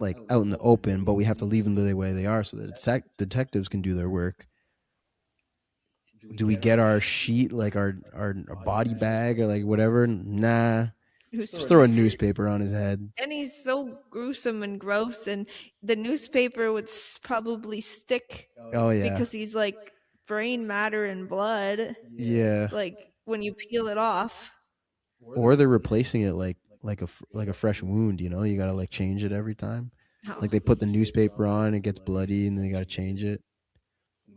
like out in the open. But we have to leave them the way they are, so the detectives can do their work. Do we get our sheet, like our body bag or like whatever? Nah. Just throw a newspaper on his head. And he's so gruesome and gross, and the newspaper would probably stick Oh yeah. because he's like brain matter and blood. Yeah. Like when you peel it off. Or they're replacing it like a fresh wound. You gotta like change it every time. Oh. Like they put the newspaper on, it gets bloody, and then they gotta change it.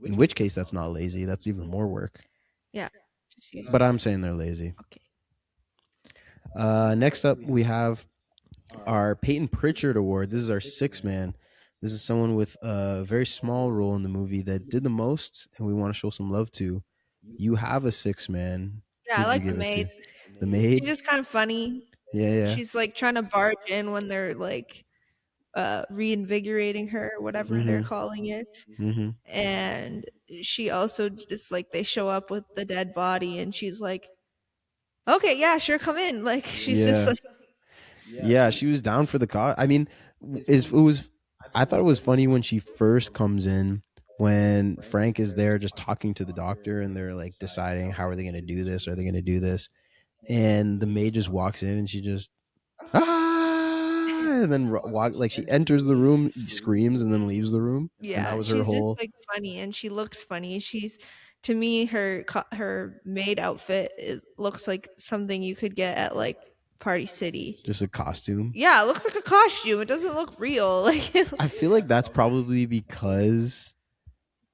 In which case, that's not lazy. That's even more work. Yeah. But I'm saying they're lazy. Okay. Next up, we have our Peyton Pritchard Award. This is our sixth man. This is someone with a very small role in the movie that did the most, and we want to show some love to. You have a sixth man. Yeah, I like the maid. The maid. She's just kind of funny. Yeah. She's like trying to barge in when they're like reinvigorating her, whatever they're calling it. And she also just like they show up with the dead body, and she's like, okay, yeah, sure, come in. Like she's just like, yeah, she was down for the cause. I mean, I thought it was funny when she first comes in, when Frank is there just talking to the doctor, and they're like deciding how are they going to do this? Are they going to do this? And the maid just walks in, and she just and then like she enters the room, screams, and then leaves the room. yeah, and that was her she's whole. just like funny, and she looks funny. She's, to me, her maid outfit looks like something you could get at like Party City. Just a costume. Yeah, it looks like a costume. It doesn't look real. Like I feel like that's probably because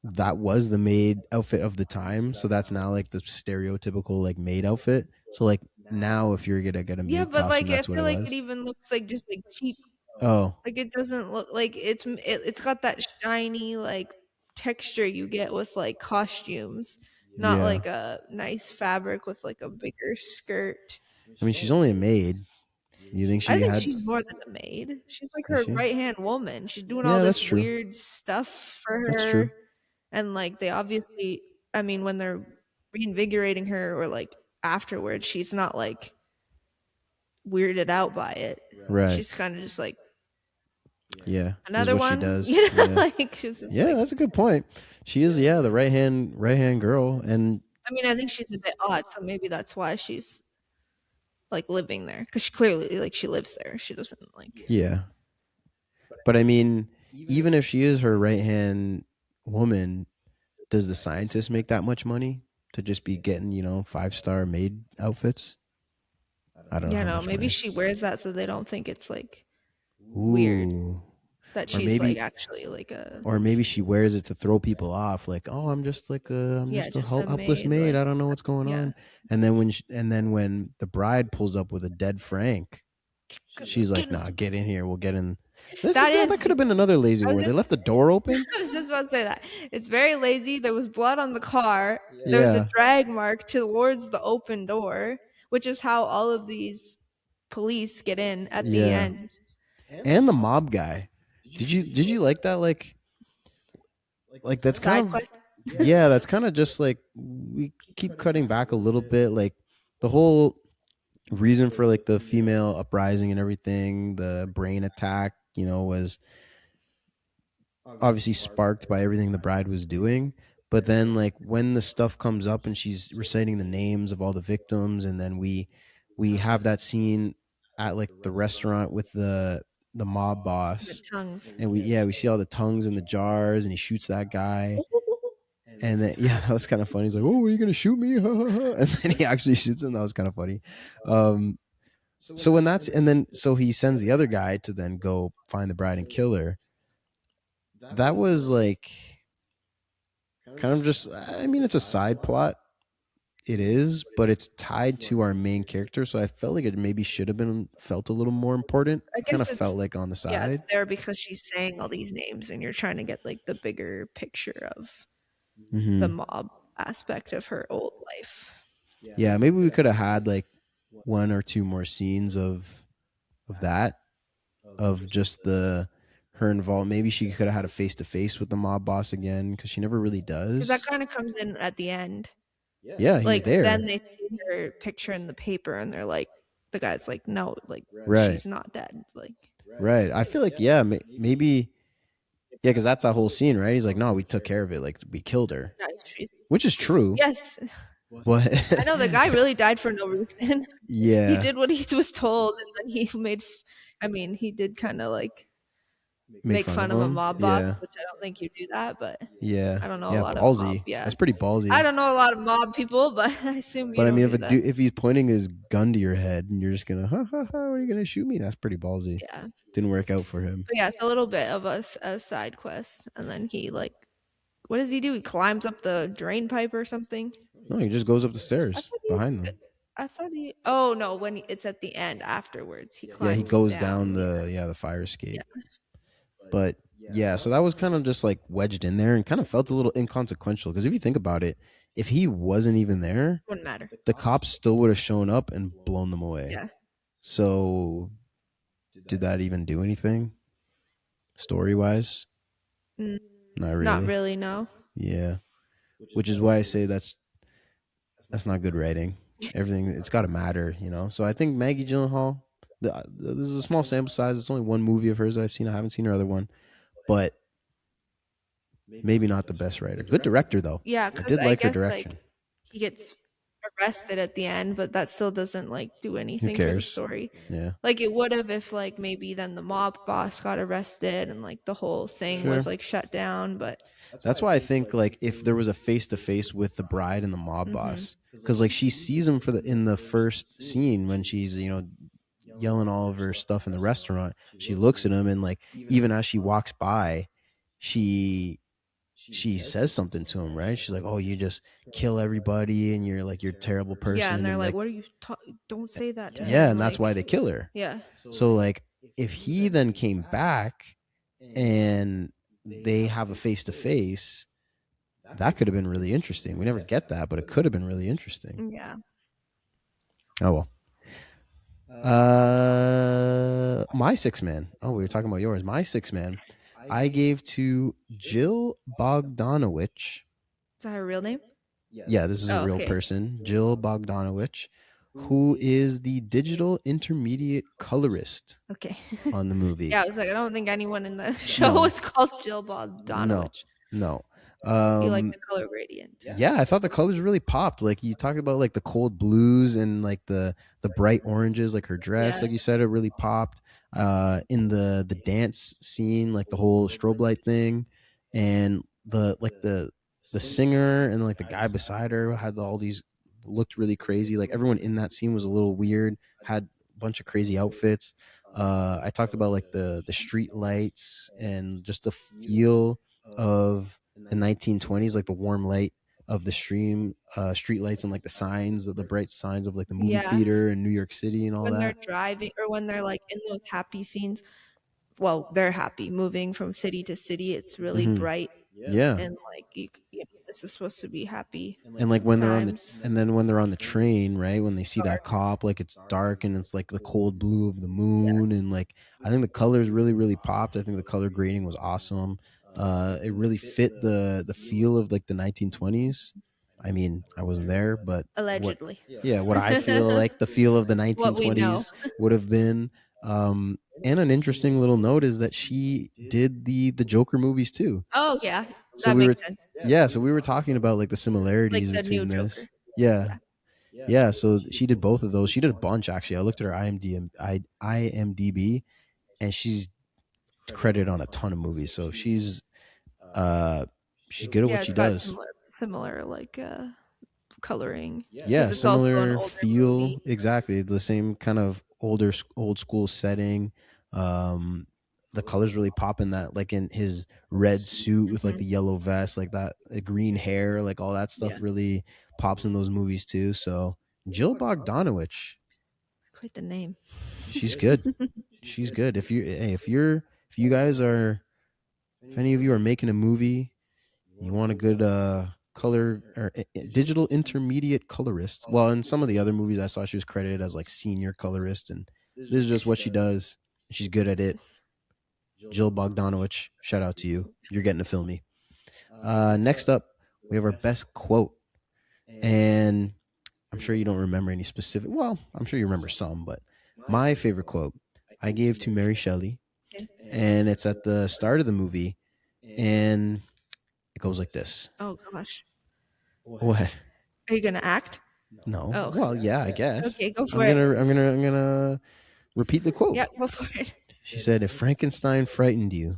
that was the maid outfit of the time, so that's now like the stereotypical like maid outfit. So like now, if you're gonna get a maid yeah, but costume, like I that's what feel it like was. it even looks like just like cheap. Oh, Like it doesn't look like it's got that shiny like texture you get with like costumes, not yeah. like a nice fabric with like a bigger skirt. I mean, she's only a maid. You think I think had? she's more than a maid. She's like Is her she? right hand woman. She's doing Yeah, all that's this true. weird stuff for her. That's true. And like they obviously, I mean, when they're reinvigorating her or like afterwards, she's not like weirded out by it. Right. She's kind of just like, yeah, another what one. she does. You know, Yeah, like she's just like, that's a good point. She is, the right hand girl, and I mean, I think she's a bit odd, so maybe that's why she's like living there, because she clearly like she lives there. She doesn't like. yeah. But I mean, even if she is her right hand woman, does the scientist make that much money to just be getting 5-star maid outfits? I don't know. Yeah, how no, much maybe money. she wears that so they don't think it's like Ooh. weird that Or she's maybe- like actually like a. Or maybe she wears it to throw people off, like, oh, I'm just like Yeah, just just a a helpless maid, maid. like, I don't know what's going yeah. on. And then when the bride pulls up with a dead Frank, she's like, nah, get in here. We'll get in. That could have been another lazy I was word. They just- left the door open. I was just about to say that. It's very lazy. There was blood on the car. There was Yeah. a drag mark towards the open door, which is how all of these police get in at the Yeah. end. And the mob guy. Did you like that? Like that's Side kind of quest. yeah. That's kind of just like we keep cutting back a little bit. Like the whole reason for like the female uprising and everything, the brain attack, was obviously sparked by everything the bride was doing. But then like when the stuff comes up and she's reciting the names of all the victims, and then we we have that scene at like the restaurant with the mob The boss, tongues. and we see all the tongues in the jars, and he shoots that guy. And then yeah, that was kind of funny. He's like, "Oh, are you gonna shoot me?" And then he actually shoots him. That was kind of funny. Um, so when that's and then so he sends the other guy to then go find the bride and kill her. That was like kind of just. I mean, it's a side plot. It is, but it's tied to our main character, so I felt like it maybe should have been felt a little more important. I Kind of guess it's felt like on the yeah, it's side. there because she's saying all these names and you're trying to get like the bigger picture of the Hmm. mob aspect of her old life. Yeah, maybe we could have had like one or two more scenes of that, of just the her involved. Maybe she could have had a face to face with the mob boss again, because she never really Because that does. kind of comes in at the end. Yeah, he's Like there. then they see her picture in the paper and they're like, the guy's like, no, like Right, she's not dead. Like right. I feel like yeah, maybe yeah, because that's that whole scene, right? He's like, no, we took care of it, like we killed her, yeah, she's which is true. yes. But I know the guy really died for no reason. He yeah, did what he was told, and then he made. I mean, he did kind of like make make fun of fun of a him. mob boss, Yeah, which I don't think you do that, but yeah, I don't know a yeah. lot of mob. Ballsy. Yeah, That's pretty I ballsy. don't know a lot of mob people, but I assume you But I don't mean, if do that. if he's pointing his gun to your head and you're just gonna, ha ha ha, what are you gonna shoot me? That's pretty ballsy. Yeah, Didn't work out for him. but yeah, it's a little bit of a side quest, and then he like, what does he do? He climbs up the drain pipe or something. No, he just goes up the I stairs thought he. behind them. I thought he. Oh no! It's at the end afterwards, he Yeah, he climbs goes down. down Yeah, the fire escape. yeah. But yeah, so that was kind of just like wedged in there and kind of felt a little inconsequential, because if you think about it, if he wasn't even there, Wouldn't matter. the cops still would have shown up and blown them away. Yeah. So did that even do anything story wise? Mm, Not really. not really. No. Yeah, which is why I say that's not good writing. Everything, it's got to matter, you know. So I think Maggie Gyllenhaal. This is a small sample size. It's only one movie of hers that I've seen. I haven't seen her other one, but maybe not the best writer. Good director though. Yeah, I because did I like her guess direction. like he gets arrested at the end, but that still doesn't like do Who anything for the cares? story. Yeah, Like it would have if like maybe then the mob boss got arrested and like the whole thing sure. was like shut down. But That's why I think like if there was a face to face with the bride and the mob boss, because like she sees him in the first scene when she's yelling all of her stuff in the restaurant. She looks at him, and like even as she walks by, she says something to him, right? She's like, "Oh, you just kill everybody, and you're like you're a terrible person." yeah, and they're like, like, "What are you? Don't say that to yeah, him." and that's Like, why they kill her. yeah, So like, if he then came back and they have a face to face, that could have been really interesting. We never get that, but it could have been really interesting. yeah. Oh well. My six man. Oh, we were talking about yours. My six man. I gave to Jill Bogdanovich. Is that her real name? Yeah, this is a Oh, real okay. person, Jill Bogdanovich, who is the digital intermediate colorist Okay. on the movie. Yeah, I was like, I don't think anyone in the show No. was called Jill Bogdanovich. No. You like the color gradient? Yeah, I thought the colors really popped. Like you talked about like the cold blues and like the bright oranges, like her dress, Yeah. like you said, it really popped. In the dance scene, like the whole strobe light thing, and the singer and like the guy beside her had all these looked really crazy. Like everyone in that scene was a little weird, had a bunch of crazy outfits. I talked about like the street lights and just the feel of the 1920s, like the warm light of the street lights and like the signs, the bright signs of like the movie Yeah. theater in New York City and all When they're that. driving or when they're like in those happy scenes, well, they're happy moving from city to city. It's really Mhm. bright Yeah. and like this is supposed to be happy. And like when they're on times. and then when they're on the train, right, when they see that cop, like it's dark and it's like the cold blue of the moon, and like I think the colors really popped. I think the color grading was awesome. It really fit the feel of like the 1920s. I mean, I wasn't there, but Allegedly. what I feel like the feel of the What we know. 1920s would have been. And an interesting little note is that she did the Joker movies too. Oh yeah, So that we makes were sense. So we were talking about like the similarities Like the new between this. Joker. Yeah. Yeah, so she did both of those. She did a bunch actually. I looked at her IMDb, and she's credited on a ton of movies. So uh she's good at Yeah, what she it's got does. similar like coloring Yeah, because it's also an similar older feel, movie. exactly the same kind of old school setting. Um, the colors really pop in that, like in his red suit with like Hmm. the yellow vest, like that, green hair, like all that stuff Yeah, really pops in those movies too. So Jill Bogdanovich, quite the name. she's good. She's good. If you guys are, if any of you are making a movie, you want a good color or digital intermediate colorist. Well, in some of the other movies I saw, she was credited as like senior colorist, and this is just what she does. She's good at it. Jill Bogdanovich, shout out to you. You're getting to film me. Next up, we have our best quote, and I'm sure you don't remember any specific. Well, I'm sure you remember some, but my favorite quote I gave to Mary Shelley, Okay. and it's at the start of the movie, and it goes like this. Oh gosh, What? are you gonna act? No. Oh, Well, yeah, I guess. okay, go for it. I'm gonna repeat the quote. Yeah, go for it. She said, "If Frankenstein frightened you,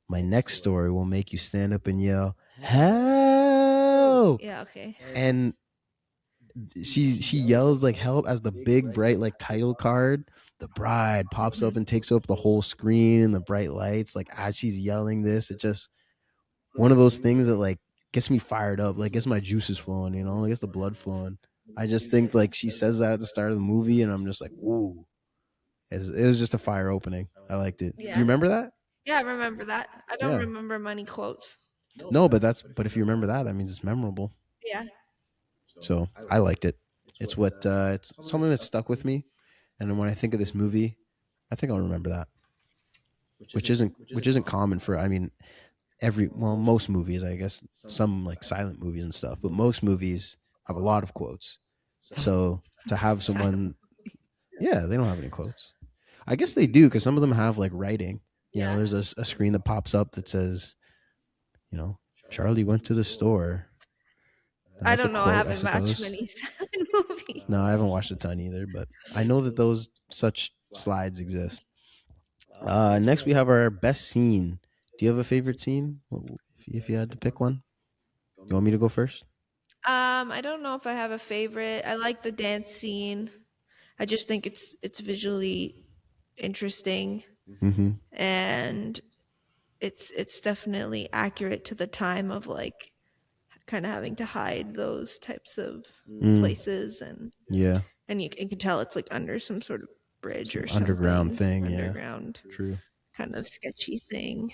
my next story will make you stand up and yell, 'Help!'" Yeah, okay. And she yells like help as the big bright like title card. The bride pops up Mhm. and takes up the whole screen and the bright lights. Like as she's yelling this, it just one of those things that like gets me fired up, like gets my juices flowing, like gets the blood flowing. I just think like she says that at the start of the movie, and I'm just like, whoa. It was just a fire opening. I liked it. Do you Yeah, remember that? yeah, I remember that. I don't Yeah. remember many quotes. No, but if you remember that, that means it's memorable. Yeah, So I liked it. It's something that stuck with me, and then when I think of this movie, I think I'll remember that, which isn't common for. I mean, most movies, I guess, some like silent movies and stuff, but most movies have a lot of quotes. So to have silent. someone, yeah, they don't have any quotes. I guess they do because some of them have like writing. Yeah, There's a screen that pops up that says, Charlie went to the store. I That's a don't know. I quote, I haven't watched suppose. many silent movies. No, I haven't watched a ton either, but I know that those such slides exist. Next, we have our best scene. Do you have a favorite scene? If you had to pick one, you want me to go first? I don't know if I have a favorite. I like the dance scene. I just think it's visually interesting Mm-hmm. and it's definitely accurate to the time of like kind of having to hide those types of Mm, places yeah, and you can tell it's like under some sort of bridge some or underground something thing. Yeah, underground true. kind of sketchy thing.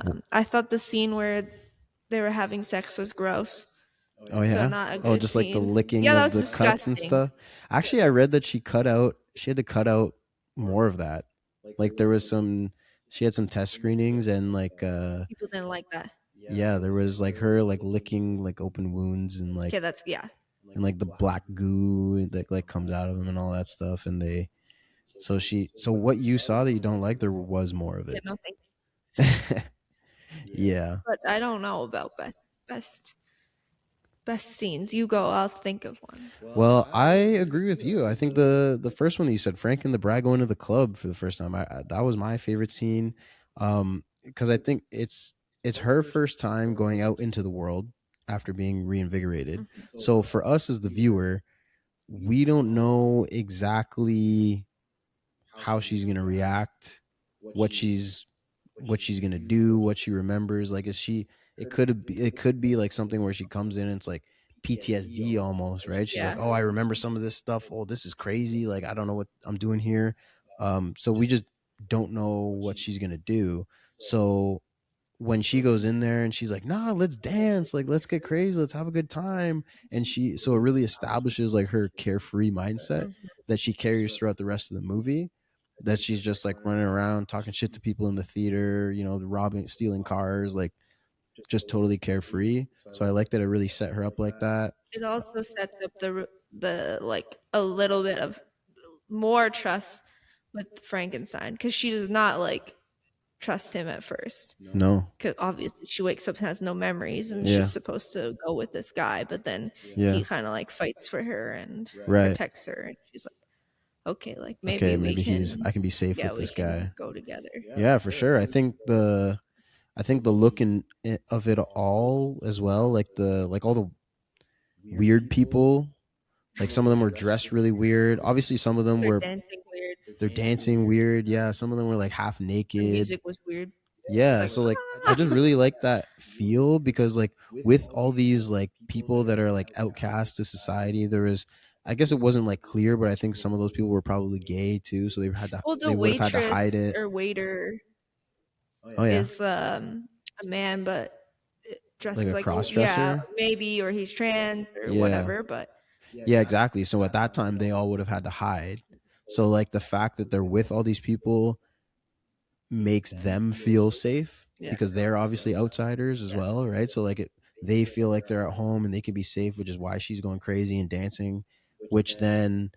W- I thought the scene where they were having sex was gross, Oh so yeah. not a Oh, good just like the scene. licking Yeah, that of was the cuts and disgusting. stuff. Actually, I read that she cut out. She had to cut out more of that. Like there was some. She had some test screenings and like People didn't like that. yeah, there was like her like licking like open wounds Okay, that's yeah. and like the black goo that like comes out of them and all that stuff, and they so what you saw that you don't like, there was more of Yeah, it. no thank you. Yeah. But I don't know about best scenes. You go, I'll think of one. Well, I agree with you. I think the first one that you said, Frank and the Bride going to the club for the first time, that was my favorite scene. Because I think it's her first time going out into the world after being reinvigorated. Mhm. So for us as the viewer, we don't know exactly how she's gonna react, what she's what she's gonna do, what she remembers. Like, is she? It could be like something where she comes in and it's like PTSD almost, right? She's like, Yeah. oh, I remember some of this stuff. Oh, this is crazy. Like, I don't know what I'm doing here. So we just don't know what she's gonna do. So when she goes in there and she's like, nah, let's dance, like let's get crazy, let's have a good time. And so it really establishes like her carefree mindset Mhm. that she carries throughout the rest of the movie. That she's just like running around talking shit to people in the theater, robbing, stealing cars, like just totally carefree. So I like that it really set her up like that. It also sets up the like a little bit of more trust with Frankenstein because she does not like trust him at first. No. Because obviously she wakes up and has no memories and Yeah. she's supposed to go with this guy, but then Yeah. he kind of like fights for her and Right. protects her, and she's like, okay, like Okay, maybe we maybe can, I can be safe with we this can guy. go together. Yeah, for sure. I think the look of it all as well, like all the weird people, like some of them were dressed really weird. Obviously, some of them They're were dancing weird. they're dancing weird. Yeah, some of them were like half The naked. music was weird. It's Yeah, like, so like I just really like that feel because like with all these like people that are like outcast to society, there was I guess it wasn't like clear, but I think some of those people were probably gay too, so well, the they would have had to hide waitress it. or waiter Oh yeah, is a man, but like dresses a like, cross yeah, dresser. maybe, or he's trans or Yeah, whatever. But yeah, exactly. So at that time, they all would have had to hide. So like the fact that they're with all these people makes them feel safe yeah, because they're obviously outsiders as well, right? So like they feel like they're at home and they can be safe, which is why she's going crazy and dancing, which then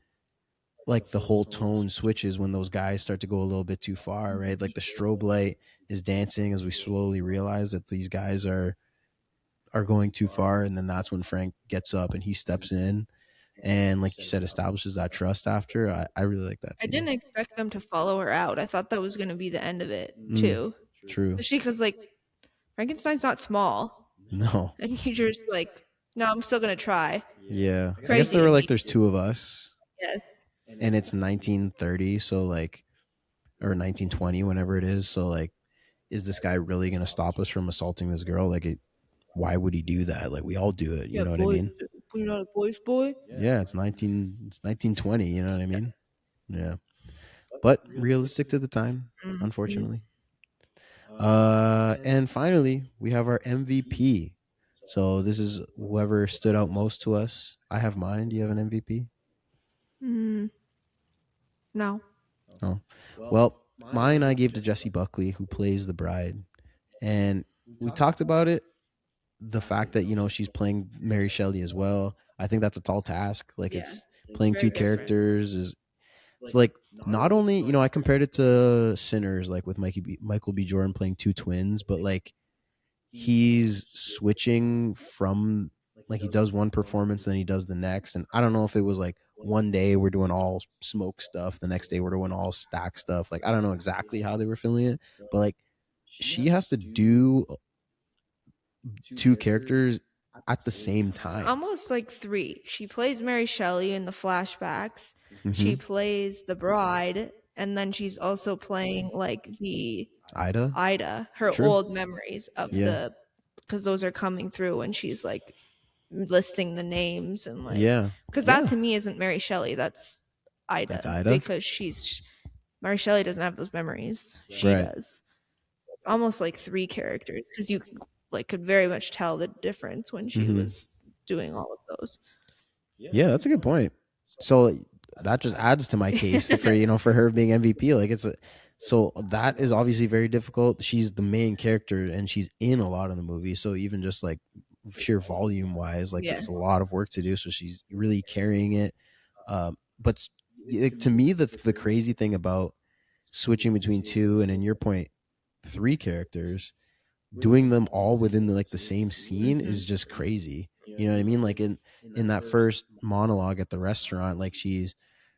like the whole tone switches when those guys start to go a little bit too far, right? Like the strobe light is dancing as we slowly realize that these guys are going too far, and then that's when Frank gets up and he steps in and like you said establishes that trust after. I really like that I didn't scene. expect them to follow her out. I thought that was going to be the end of it Mm, too, true. especially because like Frankenstein's not small, No. and he just like, no, I'm still going to try. Yeah. I guess Crazy they to were me. like there's two of us Yes. and it's 1930, so like or 1920 whenever it is, so like is this guy really going to stop us from assaulting this girl? Like why would he do that? Like we all do it, you Yeah, know what I boy, mean? you're not a boy's boy. Yeah, it's 1920, you know what I mean? Yeah. But realistic to the time, Mm-hmm. unfortunately. And finally, we have our MVP. So this is whoever stood out most to us. I have mine. Do you have an MVP? Mm, no. Oh, well, mine I gave to Jessie Buckley, who plays the bride, and we talked about it. The fact that she's playing Mary Shelley as well. I think that's a tall task. Like Yeah. it's playing two characters is it's like not only I compared it to Sinners, like with Michael B. Jordan playing two twins, but like he's switching from like he does one performance and then he does the next, and I don't know if it was like one day we're doing all smoke stuff, the next day we're doing all stack stuff. Like I don't know exactly how they were filming it, but like she has to do two characters at the same It's time. almost like three. She plays Mary Shelley in the flashbacks. Mm-hmm. She plays the bride, and then she's also playing like the Ida, her True. old memories of the, because those are coming through when she's like listing the names and like, Yeah. because that to me isn't Mary Shelley, that's Ida. That's Ida? Because Mary Shelley doesn't have those memories. She Right. does. It's almost like three characters because you could very much tell the difference when she was doing all of those. Yeah, that's a good point. So that just adds to my case for for her being MVP. Like so that is obviously very difficult. She's the main character and she's in a lot of the movie. So even just like sheer volume wise, like it's a lot of work to do. So she's really carrying it. But to me, the crazy thing about switching between two and in your point, three characters, doing them all within the same scene is just crazy. You know what I mean? Like in that first monologue at the restaurant, like she's,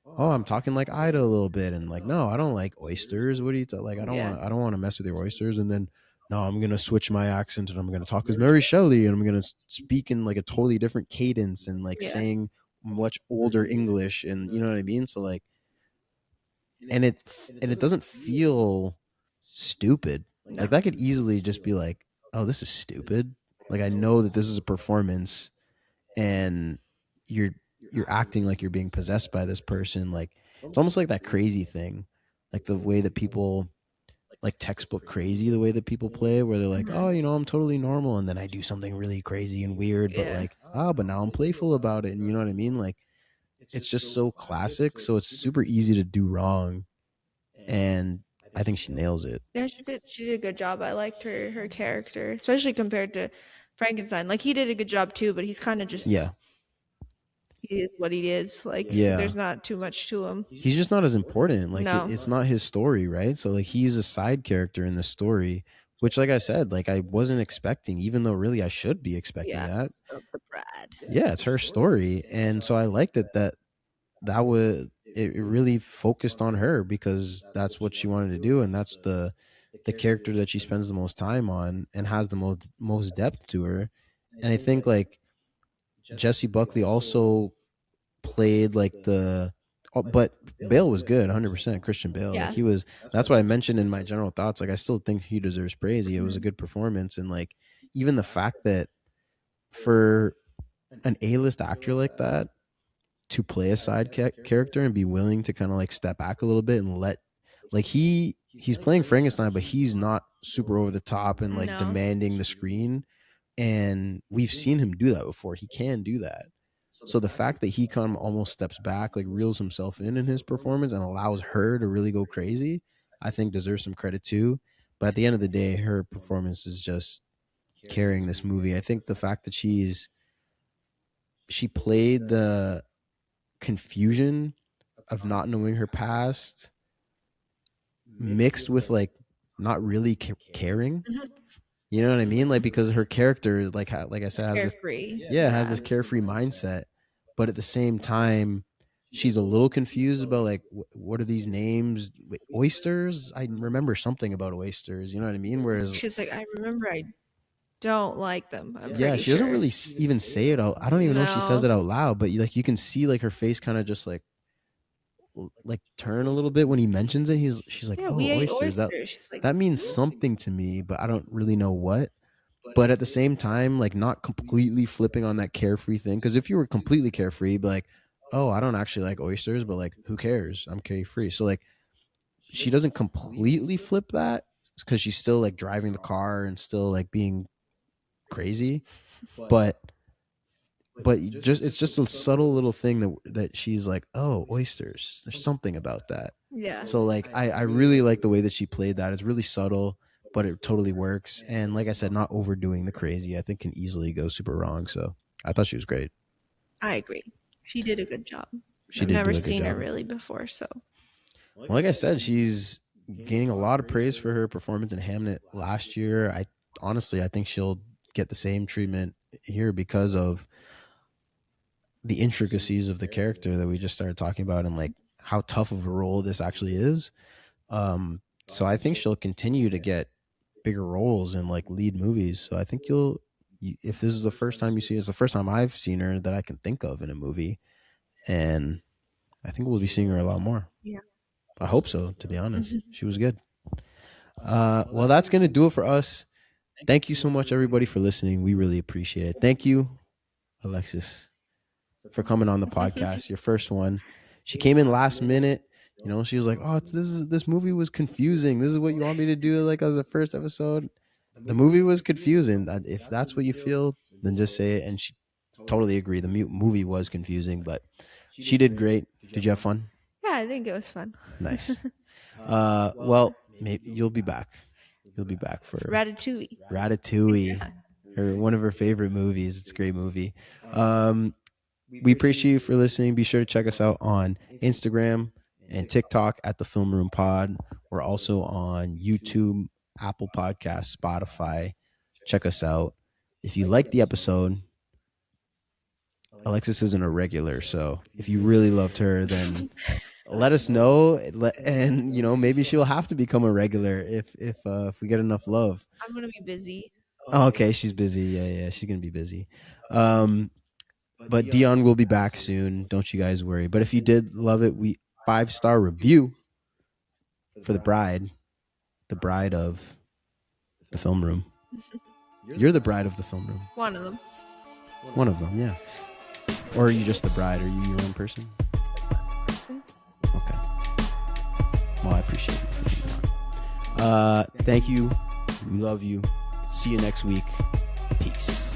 oh, I'm talking like Ida a little bit, and like, no, I don't like oysters. What do you like? I don't want to mess with your oysters. And then, no, I'm gonna switch my accent and I'm gonna talk as Mary Shelley, and I'm gonna speak in like a totally different cadence and like saying much older English, and you know what I mean. So like, and it doesn't feel stupid. No. Like that could easily just be like, oh, this is stupid. Like I know that this is a performance, and you're acting like you're being possessed by this person. Like it's almost like that crazy thing, like the way that people like textbook crazy, the way that people play, where they're like, oh, I'm totally normal, and then I do something really crazy and weird, but like, but now I'm playful about it, and you know what I mean? Like it's just so classic, so it's super easy to do wrong, and I think she nails it. Yeah, she did. She did a good job. I liked her character, especially compared to Frankenstein. Like he did a good job too, but he's kind of just he is what he is. Like, Yeah. there's not too much to him. He's just not as important. Like No. it's not his story, right? So like he's a side character in the story, which like I said, like I wasn't expecting, even though really I should be expecting that. So the Brad. Yeah, it's her story. And so I liked that would it really focused on her because that's what she wanted to do, and that's the character that she spends the most time on and has the most depth to her. And I think like Jessie Buckley also played like but Bale was good, 100%. Christian Bale, Yeah. like he was. That's what I mentioned in my general thoughts. Like I still think he deserves praise. It was a good performance, and like even the fact that for an A-list actor like that to play a side character and be willing to kind of like step back a little bit and let like he's playing Frankenstein, but he's not super over the top and like demanding the screen. And we've seen him do that before. He can do that. So the fact that he kind of almost steps back, like reels himself in his performance and allows her to really go crazy, I think deserves some credit too. But at the end of the day, her performance is just carrying this movie. I think the fact that she played the confusion of not knowing her past mixed with like not really caring. You know what I mean? Like because her character, like I said, has has this carefree mindset, but at the same time, she's a little confused about like what are these names? Oysters? I remember something about oysters. You know what I mean? Whereas she's like, I remember I don't like them. She doesn't really even say it out. I don't even know if she says it out loud, but like you can see like her face kind of just like turn a little bit when he mentions it. She's like, oh, oysters. That means something to me, but I don't really know what. But at the same time, like not completely flipping on that carefree thing. Because if you were completely carefree, be like, oh, I don't actually like oysters, but like, who cares? I'm carefree. So like, she doesn't completely flip that because she's still like driving the car and still like being crazy. But it's just a subtle little thing that she's like, oh, oysters. There's something about that. Yeah. So like, I really like the way that she played that. It's really subtle, but it totally works. And like I said, not overdoing the crazy, I think can easily go super wrong. So I thought she was great. I agree. She did a good job. I've never seen her really before. So, well, like I said, she's gaining a lot of praise for her performance in Hamnet last year. I think she'll get the same treatment here because of the intricacies of the character that we just started talking about and like how tough of a role this actually is. So I think she'll continue to get bigger roles in like lead movies. So I think if this is the first time you see her, it's the first time I've seen her that I can think of in a movie. And I think we'll be seeing her a lot more. Yeah. I hope so, to be honest. She was good. Well, that's going to do it for us. Thank you so much, everybody, for listening. We really appreciate it. Thank you, Alexis, for coming on the podcast. Your first one. She came in last minute. You know, she was like, "Oh, this movie was confusing. This is what you want me to do, like as a first episode." The movie was confusing. If that's what you feel, then just say it. And she totally agreed. The movie was confusing, but she did great. Did you have fun? Yeah, I think it was fun. Nice. Well, maybe you'll be back. You'll be back for Ratatouille. Yeah. One of her favorite movies. It's a great movie. We appreciate you for listening. Be sure to check us out on Instagram and TikTok at the Film Room Pod. We're also on YouTube, Apple Podcasts, Spotify. Check us out. If you like the episode, Alexis isn't a regular, so if you really loved her, then let us know, and you know, maybe she'll have to become a regular if we get enough love. I'm gonna be busy. Oh, okay, she's busy. Yeah, she's gonna be busy. But Deion will be back soon. Don't you guys worry. But if you did love it, 5-star review for the bride of the Film Room. You're the bride of the Film Room. One of them. One of them, yeah. Or are you just the bride? Are you your own person? Okay. Well, I appreciate it. Thank you. We love you. See you next week. Peace.